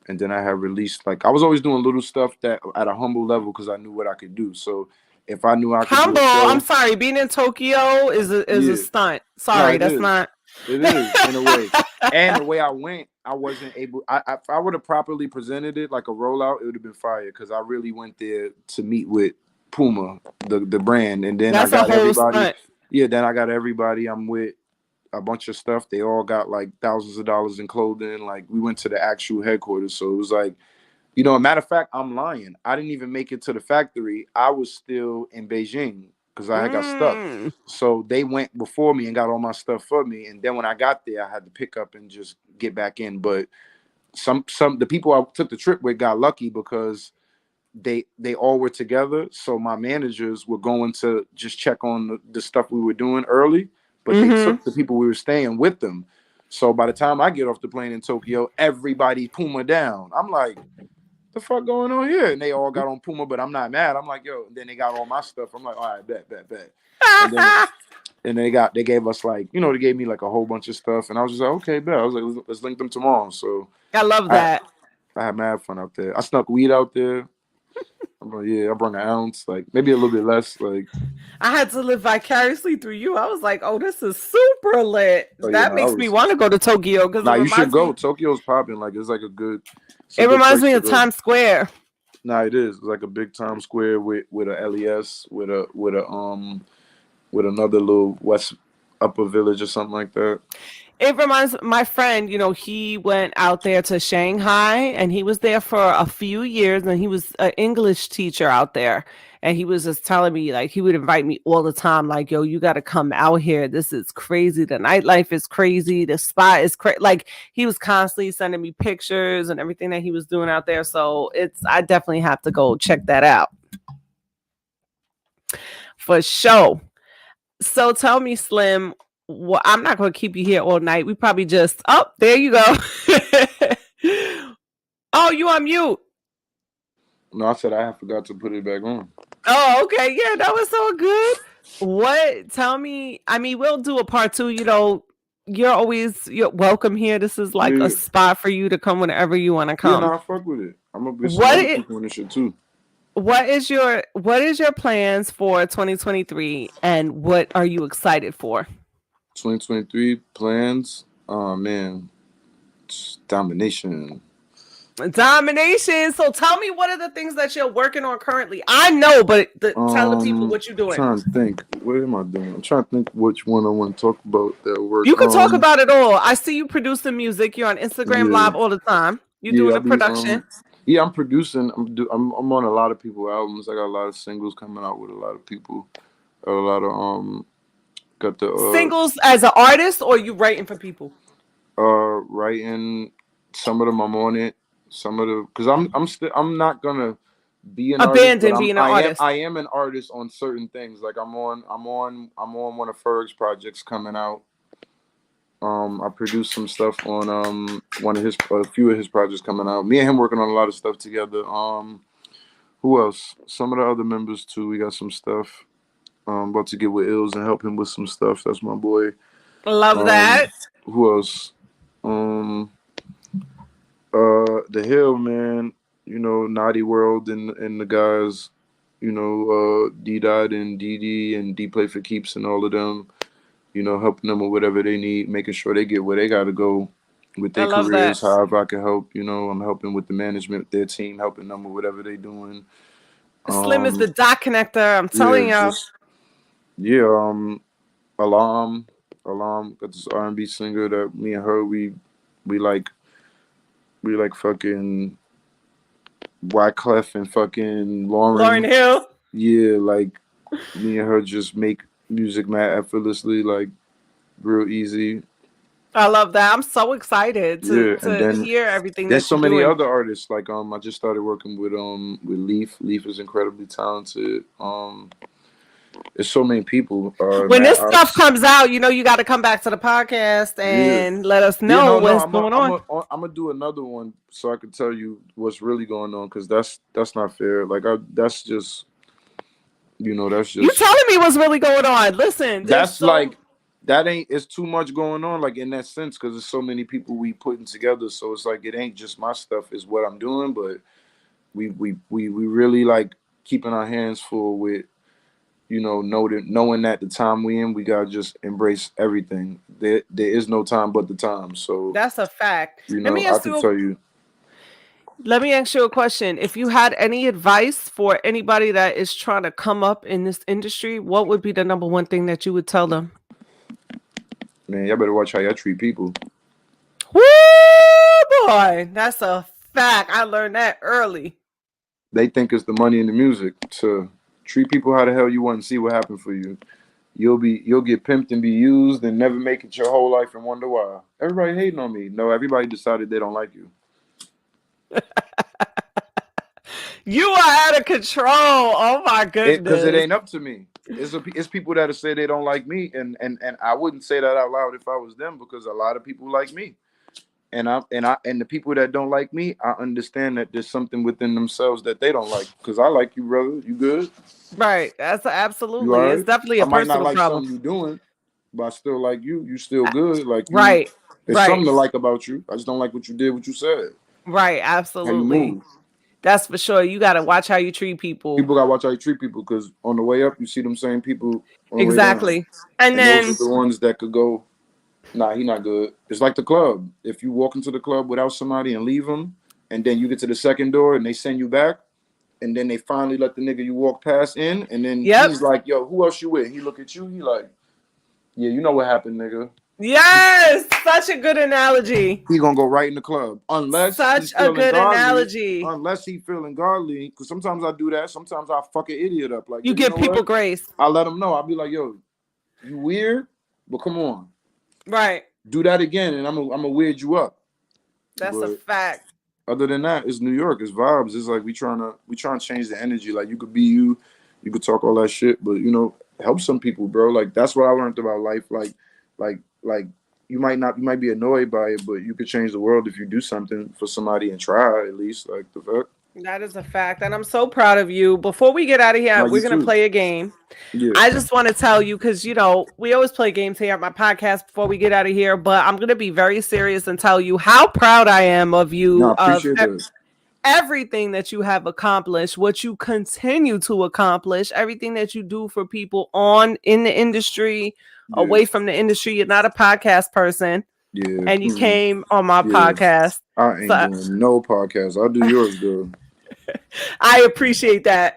and then I had released like I was always doing little stuff that at a humble level because I knew what I could do. So if I knew I could do a Humble. I'm show, sorry. Being in Tokyo is a yeah, stunt. no, Sorry, it that's is. not. It is in a way. And the way I went, I wasn't able. If I would have properly presented it like a rollout, it would have been fire because I really went there to meet with Puma, the brand, and then I That's a got whole everybody. stunt. Yeah, then I got everybody. I'm with a bunch of stuff. They all got like thousands of dollars in clothing. Like we went to the actual headquarters, so it was like a matter of fact, I'm lying. I didn't even make it to the factory. I was still in Beijing because I had got stuck. Mm. So they went before me and got all my stuff for me. And then when I got there, I had to pick up and just get back in. But some the people I took the trip with got lucky because they all were together. So my managers were going to just check on the stuff we were doing early, but they Mm-hmm. took the people we were staying with them. So by the time I get off the plane in Tokyo, everybody Puma down. I'm like, the fuck going on here? And they all got on Puma, but I'm not mad. I'm like, yo, and then they got all my stuff. I'm like, all right, bet. And then they gave us like, they gave me like a whole bunch of stuff. And I was just like, okay, bet. I was like, let's link them tomorrow. So I love I that. I had mad fun out there. I snuck weed out there. I'm like, yeah, I brought an ounce, like maybe a little bit less. Like, I had to live vicariously through you. I was like, oh, this is super lit. oh yeah, That no, I makes me was. want to go to Tokyo because Nah, you should go. Tokyo's popping. Like, it's a it good reminds place me to of go. Times Square. Nah, it is. It's like a big Times Square with a LES with another little West Upper Village or something like that. It reminds my friend, he went out there to Shanghai and he was there for a few years and he was an English teacher out there. And he was just telling me, like, he would invite me all the time, like, yo, you got to come out here. This is crazy. The nightlife is crazy. The spot is crazy. Like, he was constantly sending me pictures and everything that he was doing out there. So I definitely have to go check that out for sure. So tell me, Slim, I'm not going to keep you here all night. We probably just, there you go. Oh, you on mute. No, I said I forgot to put it back on. Oh, okay. Yeah, that was so good. Tell me, I mean, we'll do a part two, you're welcome here. This is like a Yeah, spot for you to come whenever you want to yeah, come. nah, I fuck with it. I'm gonna get some What other i- people in this shit too. what is your plans for 2023 and what are you excited for? 2023 plans. Oh man, domination. Domination. So tell me what are the things that you're working on currently? I know, but tell the people what you're doing. Trying to think. What am I doing? I'm trying to think which one I want to talk about that work. You could talk about it all. I see you producing music. You're on Instagram Yeah, Live all the time. You're yeah. doing I the be production. yeah. I'm producing. I'm on a lot of people albums. I got a lot of singles coming out with a lot of people. A lot of got the Singles as an artist or you writing for people? writing. Some of them I'm on it. Some of the because I'm not gonna be an artist, but Abandon being an I artist. am an artist on certain things. Like I'm on one of Ferg's projects coming out. I produced some stuff on one of his a few of his projects coming out. Me and him working on a lot of stuff together. Who else? Some of the other members too. We got some stuff. About to get with Ills and help him with some stuff. That's my boy. Love Um, that. who else? Um, the Hill man. You know, Naughty World and the guys. You know, D Dot and DD and D Play for Keeps and all of them. You know, helping them with whatever they need, making sure they get where they got to go with I their love that. careers. However, I can help. You know, I'm helping with the management, their team, helping them with whatever they're doing. Slim is the Um, dot connector. I'm yeah, telling y'all. just yeah. Alarm, Alarm, got this R&B singer that me and her we like we like fucking Wyclef and fucking Lauren Lauren. Hill. Yeah, like me and her just make music mad effortlessly, like real easy. I love that. I'm so excited to Yeah, and to then hear everything there's that so you're many doing. other artists. Like I just started working with Leaf. Leaf is incredibly talented. There's so many people. When Matt this stuff Ops. comes out, you got to come back to the podcast Yeah, and let us yeah. know No, no. what's going on. I'm gonna do another one so I can tell you what's really going on because that's not fair. Like that's just that's You just telling me what's really going on? Listen, there's that's so like that ain't it's too much going on like in that sense because there's so many people we putting together. So it's like it ain't just my stuff is what I'm doing, but we really like keeping our hands full with knowing that the time we in we gotta just embrace everything. There is no time but the time. So that's a fact. Let me I ask could you. tell you, Let me ask you a question. If you had any advice for anybody that is trying to come up in this industry, what would be the number one thing that you would tell them? man, y'all better watch how y'all treat people. Woo, boy, that's a fact. I learned that early. They think it's the money in the music. To treat people how the hell you want and see what happened for you. You'll get pimped and be used and never make it your whole life and wonder why. Everybody hating on me. No, everybody decided they don't like you. You are out of control. Oh my Because it goodness. ain't up to me. It's people that say they don't like me, and I wouldn't say that out loud if I was them because a lot of people like me. And the people that don't like me, I understand that there's something within themselves that they don't like. Cause I like you, brother. You good? Right. That's You absolutely. all It's right? definitely I a might not personal like problem. something you doing, but I still like you. You still Uh, good. Like you, Right. there's something Right. to like about you. I just don't like what you did, what you said, Right. how you Absolutely. move. That's for sure. You got to watch how you treat people. People gotta watch how you treat people, cause on the way up, you see them same people on the way down, Exactly. And and those are then, the ones that could go. Nah, he not good. It's like the club. If you walk into the club without somebody and leave them, and then you get to the second door and they send you back, and then they finally let the nigga you walk past in, and then yep. he's like, "Yo, who else you with?" He look at you. He like, "Yeah, you know what happened, nigga." Yes. Such a good analogy. He gonna go right in the club unless he Such a feeling good godly. analogy. Unless he feeling godly, because sometimes I do that. Sometimes I fuck an idiot up. Like, You yo, you give know people what? grace. I let him know. I'll be like, "Yo, you weird, but come on, Right. do that again, and I'm gonna weird you up." That's a But fact. other than that, it's New York. It's vibes. It's like we trying to change the energy. Like you could be you, you could talk all that shit, but help some people, bro. Like that's what I learned about life. Like you might be annoyed by it, but you could change the world if you do something for somebody and try at least. Like the fuck. That is a fact. And I'm so proud of you. Before we get out of here, No, we're you going to too. play a game. Yeah. I just want to tell you because, we always play games here at my podcast before we get out of here, but I'm going to be very serious and tell you how proud I am of No, I you, of appreciate that. everything that you have accomplished, what you continue to accomplish, everything that you do for people in the industry, Yeah. away from the industry. You're not a podcast person, Yeah. and you came on my Yeah. podcast. I ain't So doing no podcast. I'll do yours, girl. I appreciate that.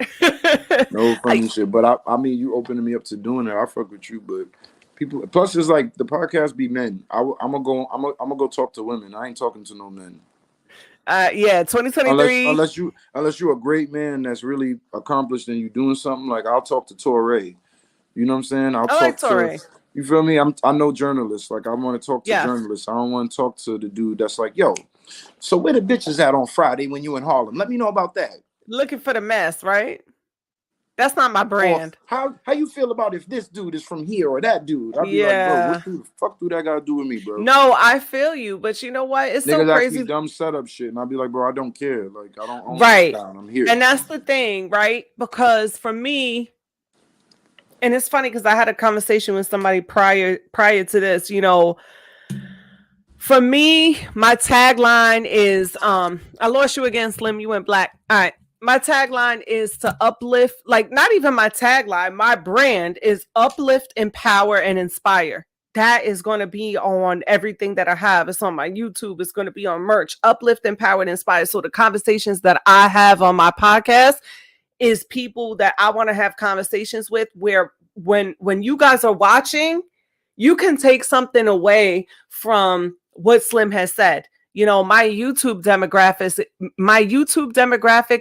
No I, funny shit. But I mean, you opening me up to doing it. I fuck with you, but people. Plus, it's like the podcast be men. I'm gonna go. I'm gonna go talk to women. I ain't talking to no men. yeah, Unless 2023. you're a great man that's really accomplished and you doing something. Like I'll talk to Torre. You know what I'm saying? I'll I like talk to. Torre. You feel me? I know journalists. Like I want to talk to Yes. journalists. I don't want to talk to the dude that's like, yo. So where the bitches at on Friday when you in Harlem? Let me know about that. Looking for the mess, right? That's not my Or brand. how you feel about if this dude is from here or that dude? I'll be like, bro, Yeah. what the fuck do that got to do with me, bro? No, I feel you, but you know what? It's so Niggas ask me crazy. dumb setup shit, and I'll be like, bro, I don't care. Like I don't own this Right. town. I'm here. And that's the thing, right? Because for me, and it's funny because I had a conversation with somebody prior to this, for me, my tagline is I lost you again, Slim, you went black. All right. My tagline is to uplift, like not even my tagline, my brand is uplift, empower, and inspire. That is going to be on everything that I have. It's on my YouTube. It's going to be on merch. Uplift, empower, and inspire. So the conversations that I have on my podcast is people that I want to have conversations with, where when you guys are watching, you can take something away from what Slim has said. My YouTube demographic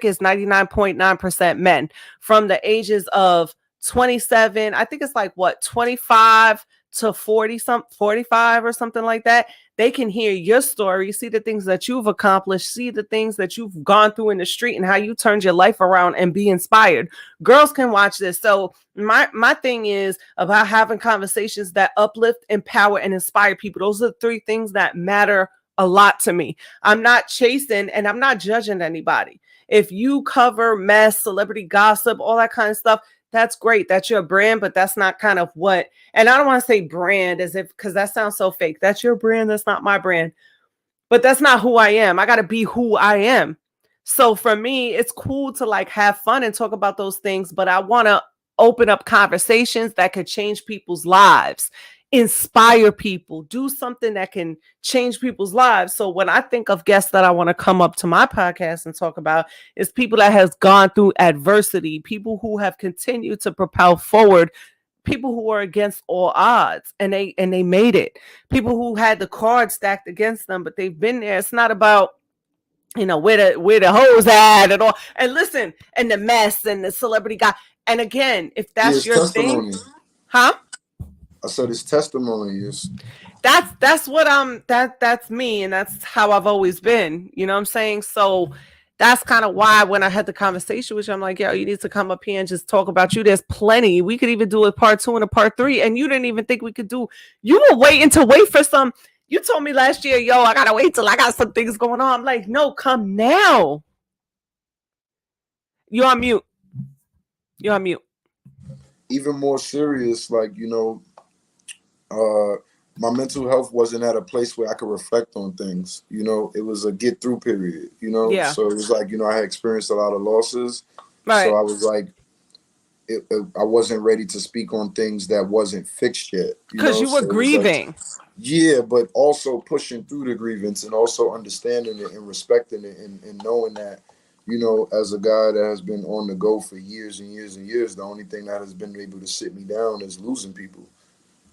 is 99.9% men from the ages of 27. I think it's like what, 25 to 45 or something like that. They can hear your story, see the things that you've accomplished, see the things that you've gone through in the street and how you turned your life around and be inspired. Girls can watch this. So my thing is about having conversations that uplift, empower, and inspire people. Those are the three things that matter a lot to me. I'm not chasing and I'm not judging anybody. If you cover mess, celebrity gossip, all that kind of stuff, that's great. That's your brand, but that's not kind of what, and I don't want to say brand as if, because that sounds so fake. That's your brand. That's not my brand, but that's not who I am. I got to be who I am. So for me, it's cool to like have fun and talk about those things, but I want to open up conversations that could change people's lives, inspire people, do something that can change people's lives. So when I think of guests that I want to come up to my podcast and talk about, is people that has gone through adversity, people who have continued to propel forward, people who are against all odds and they made it, people who had the cards stacked against them, but they've been there. It's not about where the hoes at and all, and listen, and the mess and the celebrity guy. And again, if Yeah, that's it's your thing, testimony. huh? I said it's testimony. It's That's what that's me, and that's how I've always been. You know what I'm saying? So that's kind of why when I had the conversation with you, I'm like, yo, you need to come up here and just talk about you. There's plenty. We could even do a part 2 and a part 3. And you didn't even think we could do. You were waiting to wait for some. You told me last year, yo, I gotta wait till I got some things going on. I'm like, no, come now. You're on mute. You're on mute. even more serious. Like my mental health wasn't at a place where I could reflect on things. It was a get through period. Yeah. So it was like I had experienced a lot of losses. So Right. I was like, I wasn't ready to speak on things that wasn't fixed yet. Because you were So it was like, grieving. yeah, but also pushing through the grievance and also understanding it and respecting it and knowing that, as a guy that has been on the go for years and years and years, the only thing that has been able to sit me down is losing people.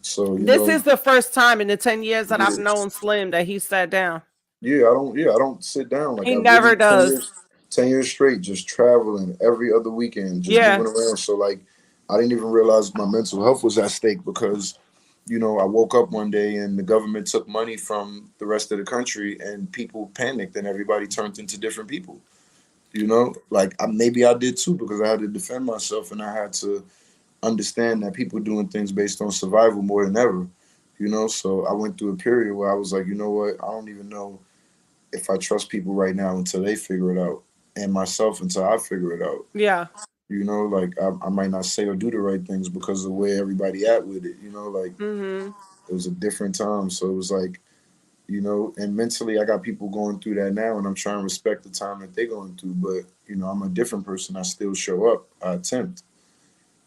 So, This is the first time in the 10 years that I've yeah, known Slim that he sat down. I don't sit down. Like He I really never 10 does. years 10 years straight, just traveling every other weekend, just Yeah. moving around. So like I didn't even realize my mental health was at stake because I woke up one day and the government took money from the rest of the country and people panicked and everybody turned into different people. Like maybe I did too because I had to defend myself and I had to understand that people doing things based on survival more than ever. So I went through a period where I was like, you know what? I don't even know if I trust people right now until they figure it out. and myself until I figure it out. Yeah. You know, like I might not say or do the right things because of the way everybody at with it. You know, like Mm-hmm. it was a different time, so it was like, you know, and mentally I got people going through that now, and I'm trying to respect the time that they're going through. But you know, I'm a different person. I still show up. I attempt,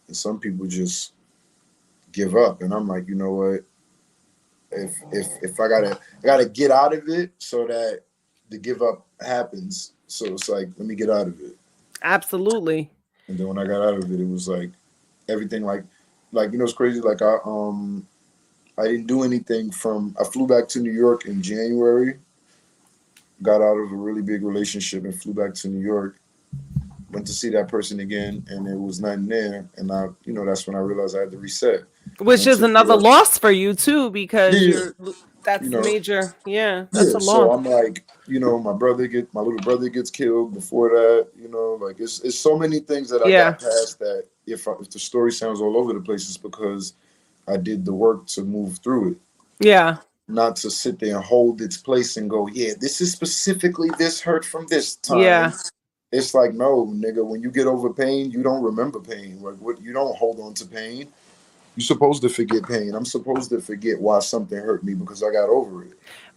and some people just give up, and I'm like, you know what? If I gotta get out of it so that the give up happens. So it's like, let me get out of it. Absolutely. And then when I got out of it, it was like everything like you know it's crazy. Like I didn't do anything from I flew back to New York in January, got out of a really big relationship and flew back to New York. Went to see that person again, and there was nothing there. And I, you know, that's when I realized I had to reset. Which Went is to New another York. loss for you too, because Yeah, you that's know, major. Yeah, that's yeah. a So loss. I'm like, you know, my little brother gets killed before that. You know, like it's so many things that I Yeah. got past that. If the story sounds all over the place, it's because I did the work to move through it, Yeah. not to sit there and hold its place and go, yeah, this is specifically this hurt from this time. Yeah. It's like, no, nigga, when you get over pain, you don't remember pain. Like, what, you don't hold on to pain. You're supposed to forget pain. I'm supposed to forget why something hurt me because I got over it.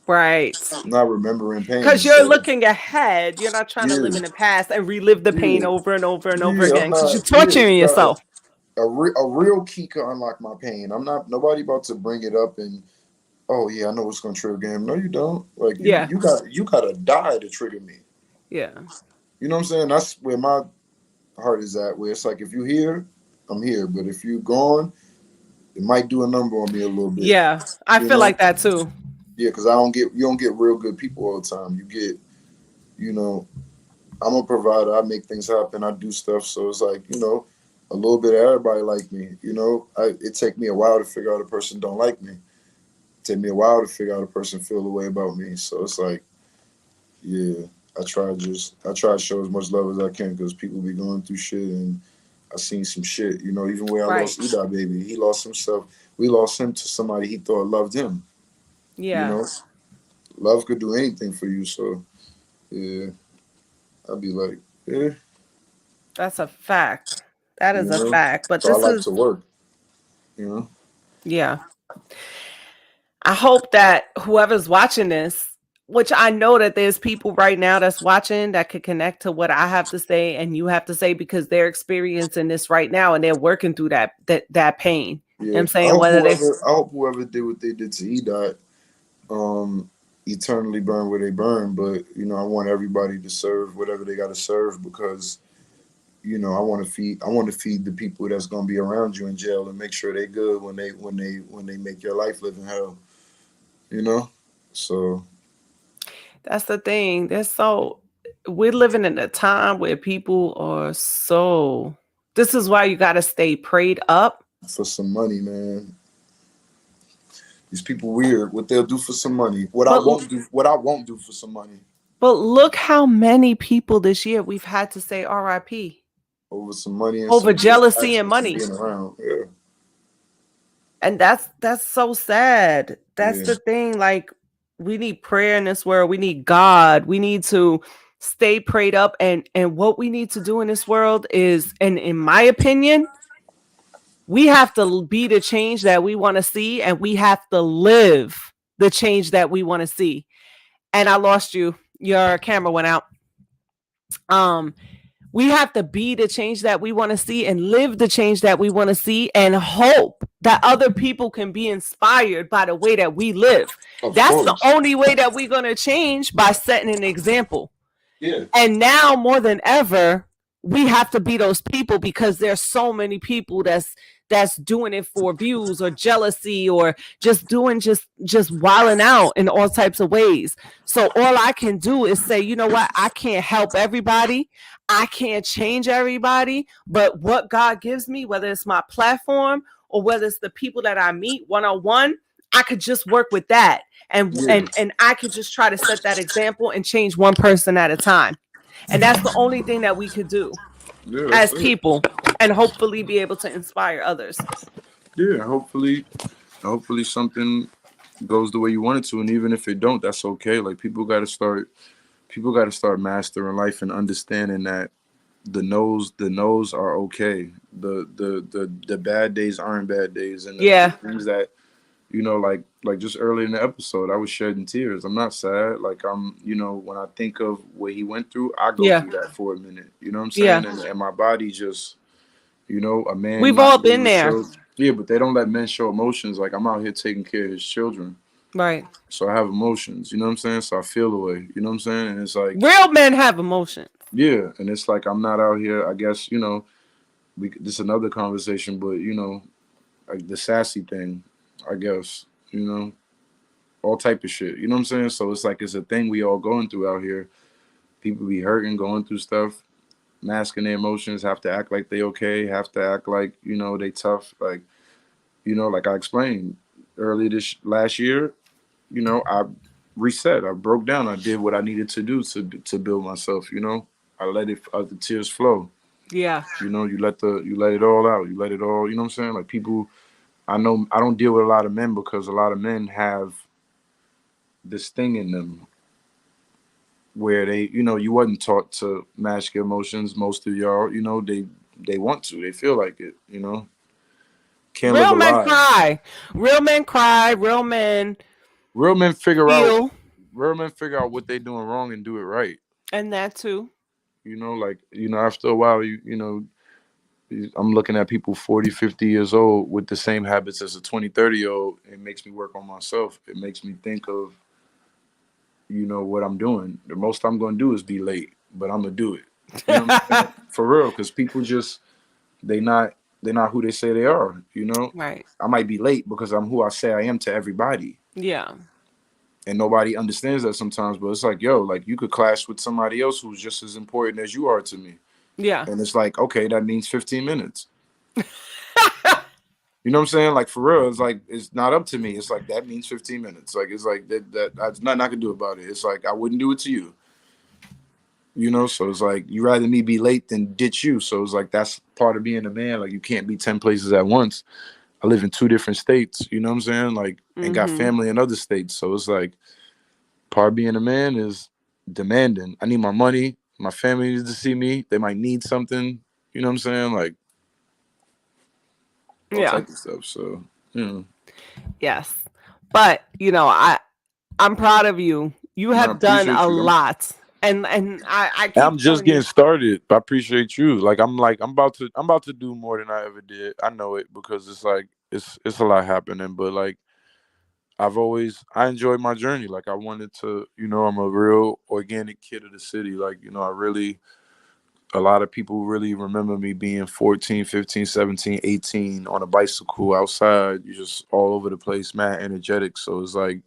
Right. I'm not remembering pain. Because you're So looking ahead. You're not trying to live yeah, in the past and relive the pain yeah, over and over and over yeah. I'm again. Because not. you're Yeah, torturing you got yourself. a real key can unlock my pain. I'm not nobody about to bring it up and, oh yeah, I know what's gonna trigger him. No, you don't. Like Yeah. you gotta die to trigger me. Yeah. You know what I'm saying? That's where my heart is at. Where it's like, if you here, I'm here. But if you gone, it might do a number on me a little bit. Yeah. I You feel know? like that too. Yeah, because you don't get real good people all the time. You get, you know, I'm a provider. I make things happen. I do stuff. So it's like, you know, a little bit of everybody like me. You know, it take me a while to figure out a person don't like me. It take me a while to figure out a person feel the way about me. So it's like, yeah, I try to show as much love as I can because people be going through shit, and I seen some shit. You know, even where I Right. lost Eda baby, he lost himself. We lost him to somebody he thought loved him. You Yeah. know, love could do anything for you. So yeah, I'd be like, yeah, That's a fact. That you is a know. fact. But So I this like is, to work. You know, yeah. I hope that whoever's watching this, which I know that there's people right now that's watching that could connect to what I have to say and you have to say, because they're experiencing this right now and they're working through that pain. You know what yeah. I'm saying? Whether they I hope whoever did what they did to Eda, eternally burn where they burn. But you know, I want everybody to serve whatever they got to serve because, you know, I want to feed the people that's gonna be around you in jail and make sure they good when they make your life live in hell. You know, so that's the thing. We're living in a time where people are so, this is why you gotta stay prayed up. for some money, man, these people weird. What they'll do for some money. But What I won't do for some money. but look how many people this year we've had to say RIP Over some money and over some good jealousy and actions and money. being around. Yeah, And that's so sad. That's yeah, the thing. Like, we need prayer in this world. We need God. We need to stay prayed up. And what we need to do in this world is, and in my opinion, we have to be the change that we want to see, and we have to live the change that we want to see. And I lost you. Your camera went out. Um, we have to be the change that we want to see and live the change that we want to see, and hope that other people can be inspired by the way that we live. of That's the course. only way that we're going to change, by setting an example. Yeah, And now more than ever, we have to be those people, because there's so many people that's doing it for views or jealousy, or just doing just wilding out in all types of ways. So all I can do is say, you know what? I can't help everybody. I can't change everybody, but what God gives me, whether it's my platform or whether it's the people that I meet one on one, I could just work with that, and yeah, and and I could just try to set that example and change one person at a time. And that's the only thing that we could do yeah. That's as it. people, and hopefully be able to inspire others. Yeah, hopefully something goes the way you want it to, and even if it don't, that's okay. Like people got to start mastering life and understanding that the no's are okay. The bad days aren't bad days, and the Yeah. things that like just earlier in the episode, I was shedding tears. I'm not sad. Like when I think of what he went through, I go Yeah. through that for a minute. You know what I'm Yeah. saying? And my body just, a man We've all not being been able to there. show. Yeah, but they don't let men show emotions. Like I'm out here taking care of his children, Right. so I have emotions. You know what I'm saying? So I feel the way. You know what I'm saying? And it's like, Real men have emotions. yeah, and it's like I'm not out here. I guess this is another conversation, but like the sassy thing. I guess all type of shit. You know what I'm saying? So it's like it's a thing we all going through out here. People be hurting, going through stuff, masking their emotions, have to act like they okay, have to act like they tough. Like like I explained earlier this last year. I reset. I broke down. I did what I needed to do to build myself. I let the tears flow. Yeah. You let it all out. You let it all. You know what I'm saying? Like people. I know I don't deal with a lot of men because a lot of men have this thing in them where you wasn't taught to mask your emotions. Most of y'all, they want to. They feel like it. Can't live Real a men lie. cry. Real men cry. Real men Real men figure out. feel. Real men figure out what they doing wrong and do it right. And that too. Like after a while, I'm looking at people 40, 50 years old with the same habits as a 20, 30-year-old. It makes me work on myself. It makes me think of what I'm doing. The most I'm going to do is be late, but I'm going to do it. You know what I'm saying? For real, because people just they not they're not who they say they are. Right. I might be late because I'm who I say I am to everybody, Yeah. and nobody understands that sometimes. But it's like, yo, like you could clash with somebody else who's just as important as you are to me, Yeah. and it's like, okay, that means 15 minutes. You know what I'm saying? Like for real, it's like it's not up to me. It's like that means 15 minutes. Like it's like that there's nothing I can do about it. It's like I wouldn't do it to you. So it's like you rather me be late than ditch you. So it's like that's part of being a man. Like you can't be 10 places at once. I live in 2 different states, you know what I'm saying? Like and got Mm-hmm. family in other states. So it's like part of being a man is demanding. I need my money. My family needs to see me. They might need something. You know what I'm saying? Like all Yeah. type of stuff. So, you know. Yes. But, I'm proud of you. You And I have done appreciate a you. lot. And I I'm keep just telling getting you. started. I appreciate you. I'm about to do more than I ever did. I know it because it's like it's a lot happening, but like I enjoyed my journey. Like I wanted to, I'm a real organic kid of the city. Like, I really a lot of people really remember me being 14, 15, 17, 18 on a bicycle outside, you just all over the place, man, energetic. So it's like,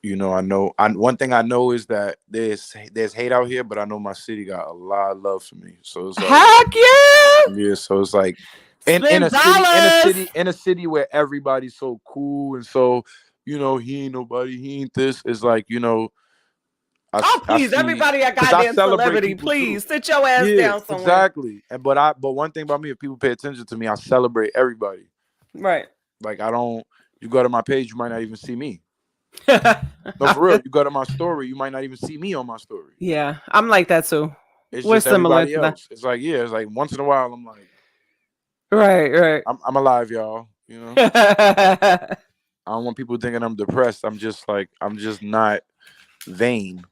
I know one thing I know is that there's hate out here, but I know my city got a lot of love for me. So it's like, Heck yeah! yeah, so it's like in Spend a city, dollars. in a city where everybody's so cool and so, he ain't nobody, he ain't this. It's like, Oh, I please, see everybody a because I goddamn celebrate celebrity. people too. Please sit your ass Yeah, down somewhere. exactly. But one thing about me, if people pay attention to me, I celebrate everybody. Right. Like I don't. You go to my page, you might not even see me. No, for real. You go to my story, you might not even see me on my story. Yeah, I'm like that too. It's We're just similar everybody to that. else. It's like it's like once in a while, I'm like, Right, right. I'm alive, y'all. I don't want people thinking I'm depressed. I'm just like I'm just not vain.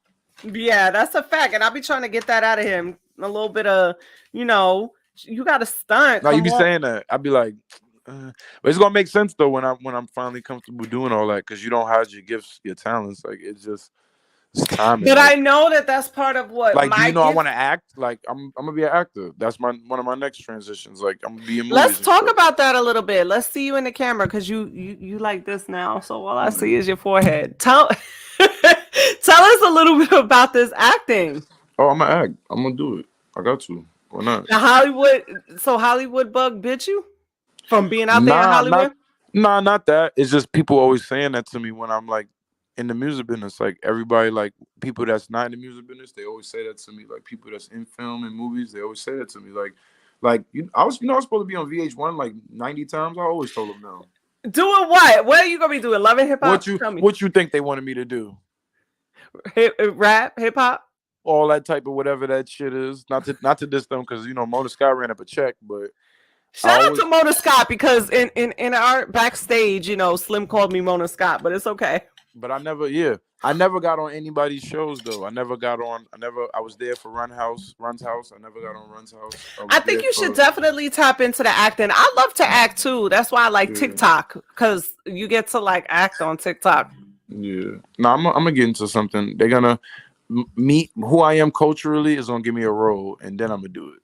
Yeah, that's a fact. And I'll be trying to get that out of him. A little bit of, you got to stunt. No, you Come be on. saying that. I'd be like, but it's gonna make sense though when I'm finally comfortable doing all that because you don't hide your gifts, your talents. Like it's timing. But I know that that's part of what Like, do my you know I gift. want to act? Like, I'm gonna be an actor. That's one of my next transitions. Like, I'm gonna be in Let's movies and talk stuff. about that a little bit. Let's see you in the camera because you like this now. So all I see is your forehead. Tell tell us a little bit about this acting. Oh, I'm gonna act. I'm gonna do it. I got to. Why not? The Hollywood. So Hollywood bug bit you from being out there in Nah, not Hollywood. nah, not that. It's just people always saying that to me when I'm like in the music business. Like everybody, like people that's not in the music business, they always say that to me. Like people that's in film and movies, they always say that to me. Like I was supposed to be on VH1 like 90 times. I always told them no. Doing what? What are you gonna be doing? Loving hip hop? Tell me. What you think they wanted me to do? Rap, hip hop. all that type of whatever that shit is. Not to diss them because Mona Scott ran up a check, but I Shout out always to Mona Scott because in our backstage, Slim called me Mona Scott, but it's okay. But I never got on anybody's shows though. I was there for Run's house. I never got on Run's house. I I was think there you should for definitely tap into the acting. I love to act too. That's why I like TikTok because you get to like act on TikTok. yeah. No, I'm gonna get into something. They're gonna meet who I am culturally is gonna give me a role, and then I'm gonna do it.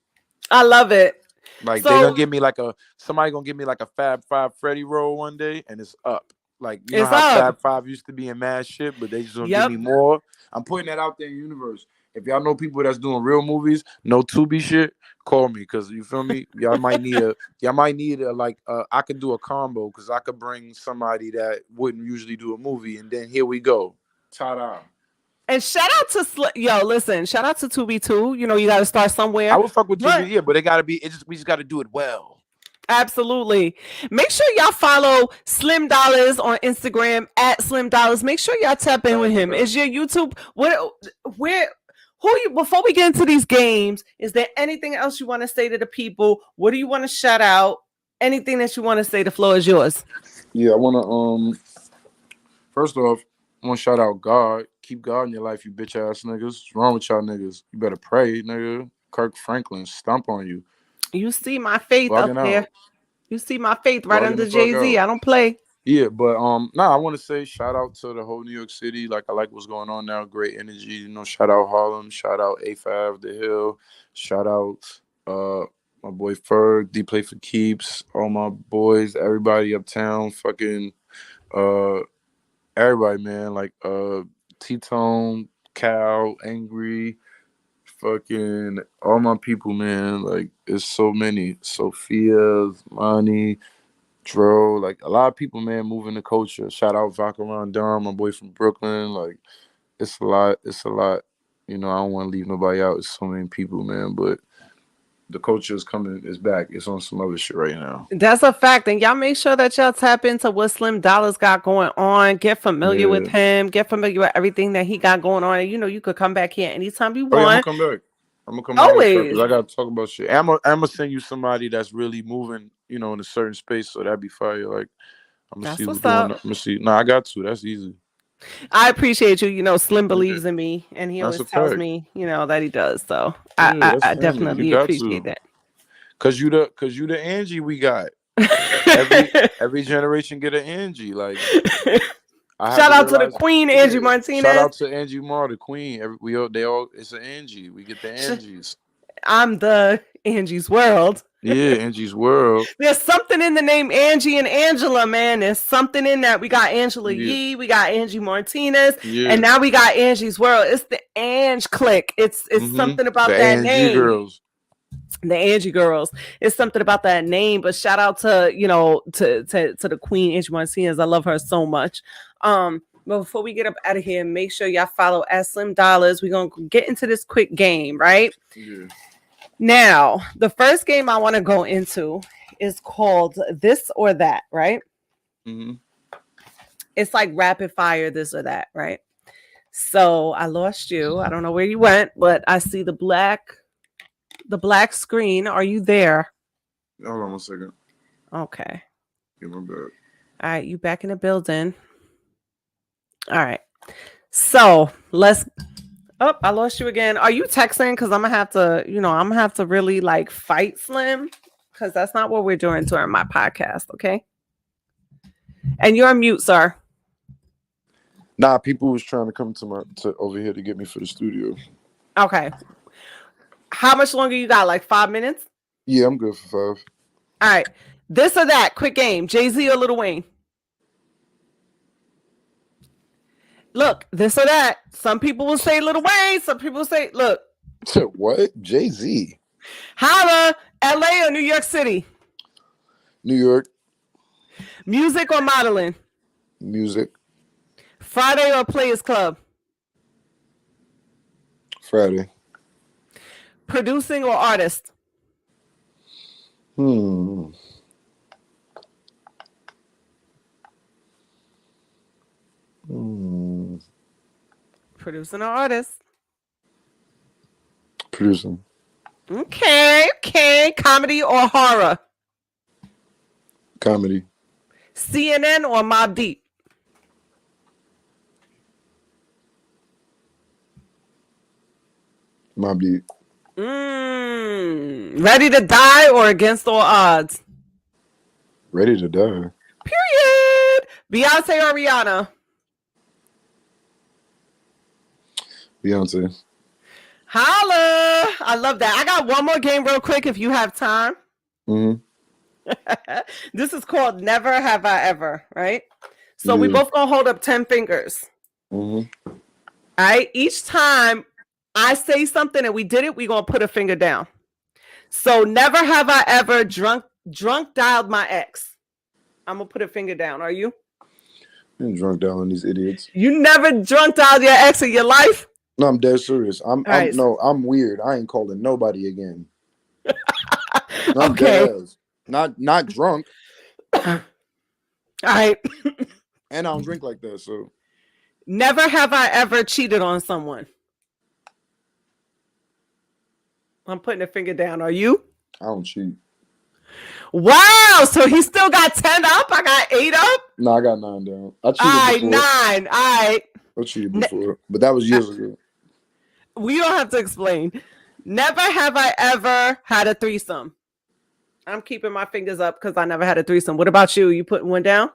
I love it. Like they're gonna So give me somebody gonna give me like a Fab Five Freddy role one day, and it's up. Like you know it's how up. Fab Five used to be in mad shit, but they just gonna give Yep. me more. I'm putting that out there in the universe. If y'all know people that's doing real movies, no Tubi shit, call me because you feel me. Y'all might need a I could do a combo because I could bring somebody that wouldn't usually do a movie, and then here we go, ta-da. And shout out to listen, shout out to 2B2. You got to start somewhere. I would fuck with But Tubi, yeah, but it gotta be. We just gotta do it well. absolutely. Make sure y'all follow Slim Dollas on Instagram at Slim Dollas. Make sure y'all tap in with him. Is your YouTube before we get into these games, is there anything else you want to say to the people? What do you want to shout out? Anything that you want to say, the floor is yours. Yeah, I wanna first off, I wanna shout out God. Keep God in your life, you bitch ass niggas. What's wrong with y'all niggas? You better pray, nigga. Kirk Franklin, stomp on you. You see my faith Bugging up there. out. You see my faith right Bugging under the fuck Jay-Z. out. I don't play. Yeah, but I want to say shout out to the whole New York City. Like I like what's going on now. Great energy. Shout out Harlem. Shout out A5, The Hill. Shout out my boy Ferg, D Play for Keeps. All my boys, everybody uptown, fucking everybody, man. Like T-Tone, Cal, Angry, fucking all my people, man. Like it's so many. Sophia, Money, Dro, like a lot of people, man, moving the culture. Shout out Vacaron Durham, my boy from Brooklyn. Like it's a lot. It's a lot. I don't want to leave nobody out. It's so many people, man. But the culture is coming. It's back. It's on some other shit right now. That's a fact. And y'all make sure that y'all tap into what Slim Dollas got going on. Get familiar with him. Get familiar with everything that he got going on. And you could come back here anytime you Oh yeah, I'm want. gonna come back. I'm gonna come back Always. because I gotta talk about shit. I'm gonna send you somebody that's really moving, in a certain space. So that'd be fire. Like I'm gonna That's see who's what's doing. up. I'm gonna see. Nah, I got to. That's easy. I appreciate you. Slim Yeah, believes in me, and he that's always a tells fact. me, that he does. So Yeah, I, that's I family. You definitely got appreciate to. that. Cause you the Angie we got. Every generation get an Angie. Like I had Shout to out to the realize. Queen, Angie Yeah. Shout Martinez. out to Angie Moore, the Queen. It's an Angie. We get the Angies. I'm the Angie's World. Yeah, Angie's World. There's something in the name Angie and Angela, man. There's something in that. We got Angela Yeah, Yee, we got Angie Martinez, yeah. and now we got Angie's World. It's the Ange clique. It's something about The that Angie name. girls. The Angie girls. It's something about that name. But shout out to to the Queen Angie Martinez. I love her so much. But before we get up out of here, make sure y'all follow at Slim Dollas. We're gonna get into this quick game, right? Yeah. Now, the first game I want to go into is called This or That, right? Mm-hmm. It's like rapid fire, this or that, right? So I lost you. I don't know where you went, but I see the black screen. Are you there? Hold on 1 second. Okay. Get my bad. All right, you back in the building. All right. So let's. Oh, I lost you again. Are you texting? Because I'm gonna have to, I'm gonna have to really like fight Slim, because that's not what we're doing during my podcast. Okay. And you're on mute, sir. Nah, people was trying to come to over here to get me for the studio. Okay. How much longer you got? Like 5 minutes? Yeah, I'm good for 5. All right. This or that, quick game. Jay-Z or Lil Wayne? Look, this or that. Some people will say Lil Wayne. Some people will say, look. What? Jay-Z. Holla, LA or New York City? New York. Music or modeling? Music. Friday or Players Club? Friday. Producing or artist? Producing or artist? Producing. Okay. Comedy or horror? Comedy. CNN or Mobb Deep? Mobb Deep. Ready to die or against all odds? Ready to die. Period. Beyonce or Rihanna? Beyonce. Holla. I love that. I got one more game real quick if you have time. This is called Never Have I Ever, right? So we both gonna hold up 10 fingers. All right. Each time I say something and we did it, we gonna put a finger down. So never have I ever drunk dialed my ex. I'm gonna put a finger down. Are you? I'm drunk dialing these idiots. You never drunk dialed your ex in your life? No, I'm dead serious. I'm right. I'm weird. I ain't calling nobody again. I'm Okay. dead ass. Not drunk. All right. And I don't drink like that, so. Never have I ever cheated on someone. I'm putting a finger down. Are you? I don't cheat. Wow. So he still got 10 up. I got 8 up. No, I got 9 down. I cheated All right, before. 9. All right. I cheated before, but that was years ago. We don't have to explain. Never have I ever had a threesome. I'm keeping my fingers up because I never had a threesome. What about you? You putting one down?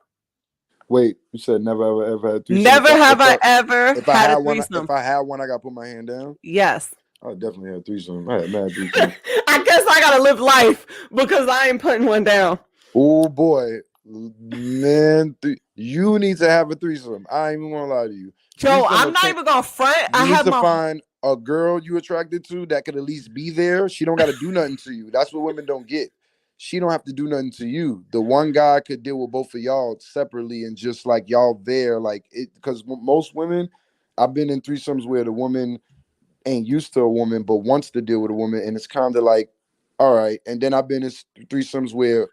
Wait, you said never ever had a threesome. Never have I ever had a threesome. If I had one, I got to put my hand down? Yes. I definitely had a threesome. I had mad threesome. I guess I got to live life because I ain't putting one down. Oh, boy. Man, you need to have a threesome. I ain't even going to lie to you. Joe, I'm not even going to front. You need to find a girl you attracted to that could at least be there. She don't got to do nothing to you. That's what women don't get. She don't have to do nothing to you. The one guy could deal with both of y'all separately and just like y'all there, like it. Because most women, I've been in threesomes where the woman ain't used to a woman but wants to deal with a woman, and it's kind of like, all right. And then I've been in threesomes where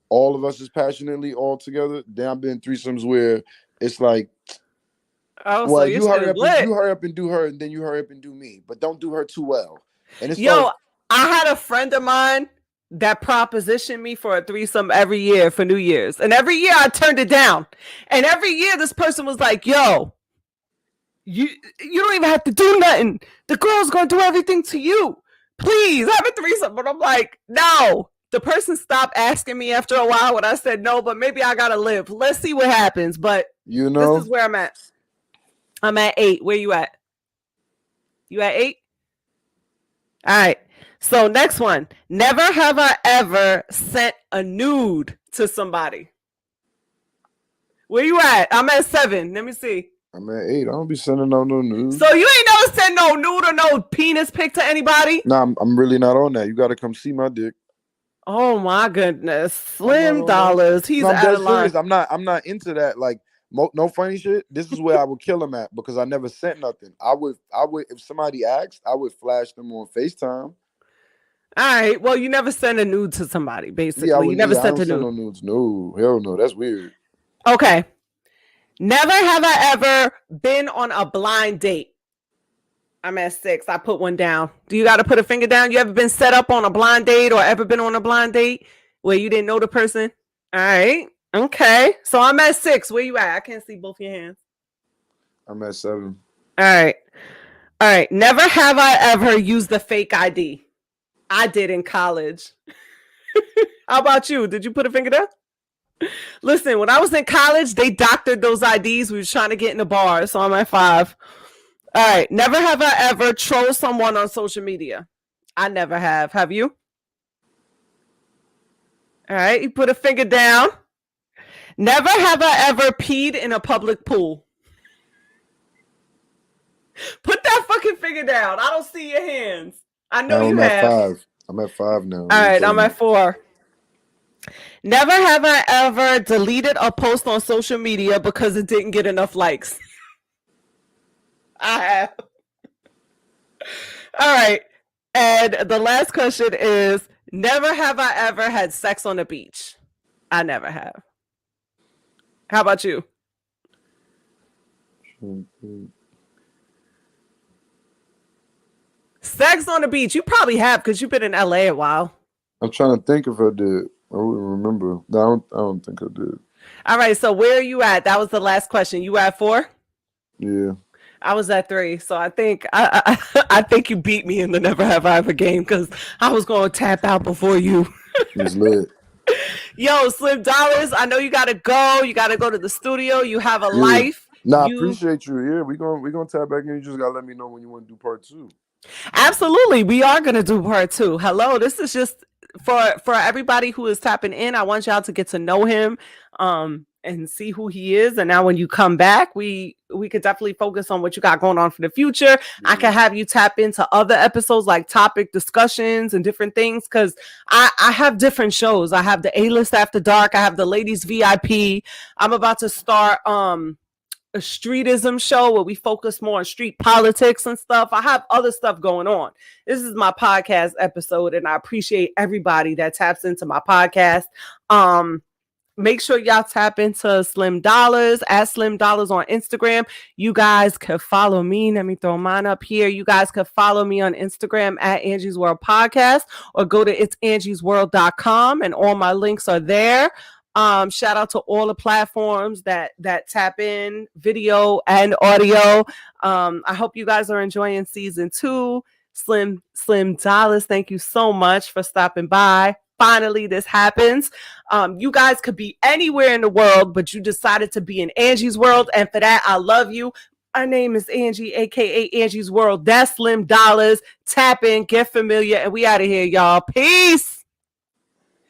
all of us is passionately all together. Then I've been in threesomes where it's like, oh, well, so you hurry up and do her, and then you hurry up and do me, but don't do her too well. And it's I had a friend of mine that propositioned me for a threesome every year for New Year's. And every year I turned it down. And every year this person was like, yo, you don't even have to do nothing. The girl's going to do everything to you. Please have a threesome. But I'm like, no. The person stopped asking me after a while when I said no, but maybe I got to live. Let's see what happens. But this is where I'm at. I'm at 8. Where you at? You at 8? All right. So next one. Never have I ever sent a nude to somebody. Where you at? I'm at 7. Let me see. I'm at 8. I don't be sending no nudes. So you ain't never sent no nude or no penis pic to anybody? Nah, I'm really not on that. You got to come see my dick. Oh my goodness. Slim Dollas. He's out of line. I'm not into that. Like, no funny shit. This is where I would kill him at because I never sent nothing. I would if somebody asked, I would flash them on FaceTime. All right. Well, you never sent a nude to somebody, basically. You never sent a nude. No nudes. No, hell no. That's weird. Okay. Never have I ever been on a blind date. I'm at 6. I put one down. Do you got to put a finger down? You ever been set up on a blind date or ever been on a blind date where you didn't know the person? All right. Okay. So I'm at 6. Where you at? I can't see both your hands. I'm at 7. All right. Never have I ever used the fake ID. I did in college. How about you? Did you put a finger down? Listen, when I was in college, they doctored those IDs. We were trying to get in the bar. So I'm at 5. All right. Never have I ever trolled someone on social media. I never have. Have you? All right. You put a finger down. Never have I ever peed in a public pool. Put that fucking finger down. I don't see your hands. I know you have. I'm at 5 now. All right. I'm at 4. Never have I ever deleted a post on social media because it didn't get enough likes. I have. All right. And the last question is, never have I ever had sex on the beach. I never have. How about you? Sex on the Beach. You probably have because you've been in LA a while. I'm trying to think if I did. I wouldn't remember. No, I don't think I did. All right, so where are you at? That was the last question. You at 4? Yeah. I was at 3, so I think I think you beat me in the Never Have I Ever game because I was going to tap out before you. It's lit. Yo, Slim Dollas, I know you gotta go. You gotta go to the studio. You have a life. Nah, I appreciate you. Yeah, we gonna tap back in. You just gotta let me know when you want to do part 2. Absolutely, we are gonna do part 2. Hello, this is just for everybody who is tapping in. I want y'all to get to know him, and see who he is. And now when you come back, we could definitely focus on what you got going on for the future. I can have you tap into other episodes like topic discussions and different things because I have different shows. I have the A-List After Dark. I have the Ladies VIP. I'm about to start a streetism show where we focus more on street politics and stuff. I have other stuff going on. This is my podcast episode, and I appreciate everybody that taps into my podcast. Make sure y'all tap into Slim Dollas at Slim Dollas on Instagram. You guys can follow me. Let me throw mine up here. You guys can follow me on Instagram at Angie's World Podcast or go to itsangiesworld.com and all my links are there. Shout out to all the platforms that tap in video and audio. I hope you guys are enjoying season 2. Slim Dollas, thank you so much for stopping by. Finally, this happens. You guys could be anywhere in the world, but you decided to be in Angie's World. And for that, I love you. My name is Angie, aka Angie's World. That's Slim Dollas. Tap in, get familiar, and we out of here, y'all. Peace.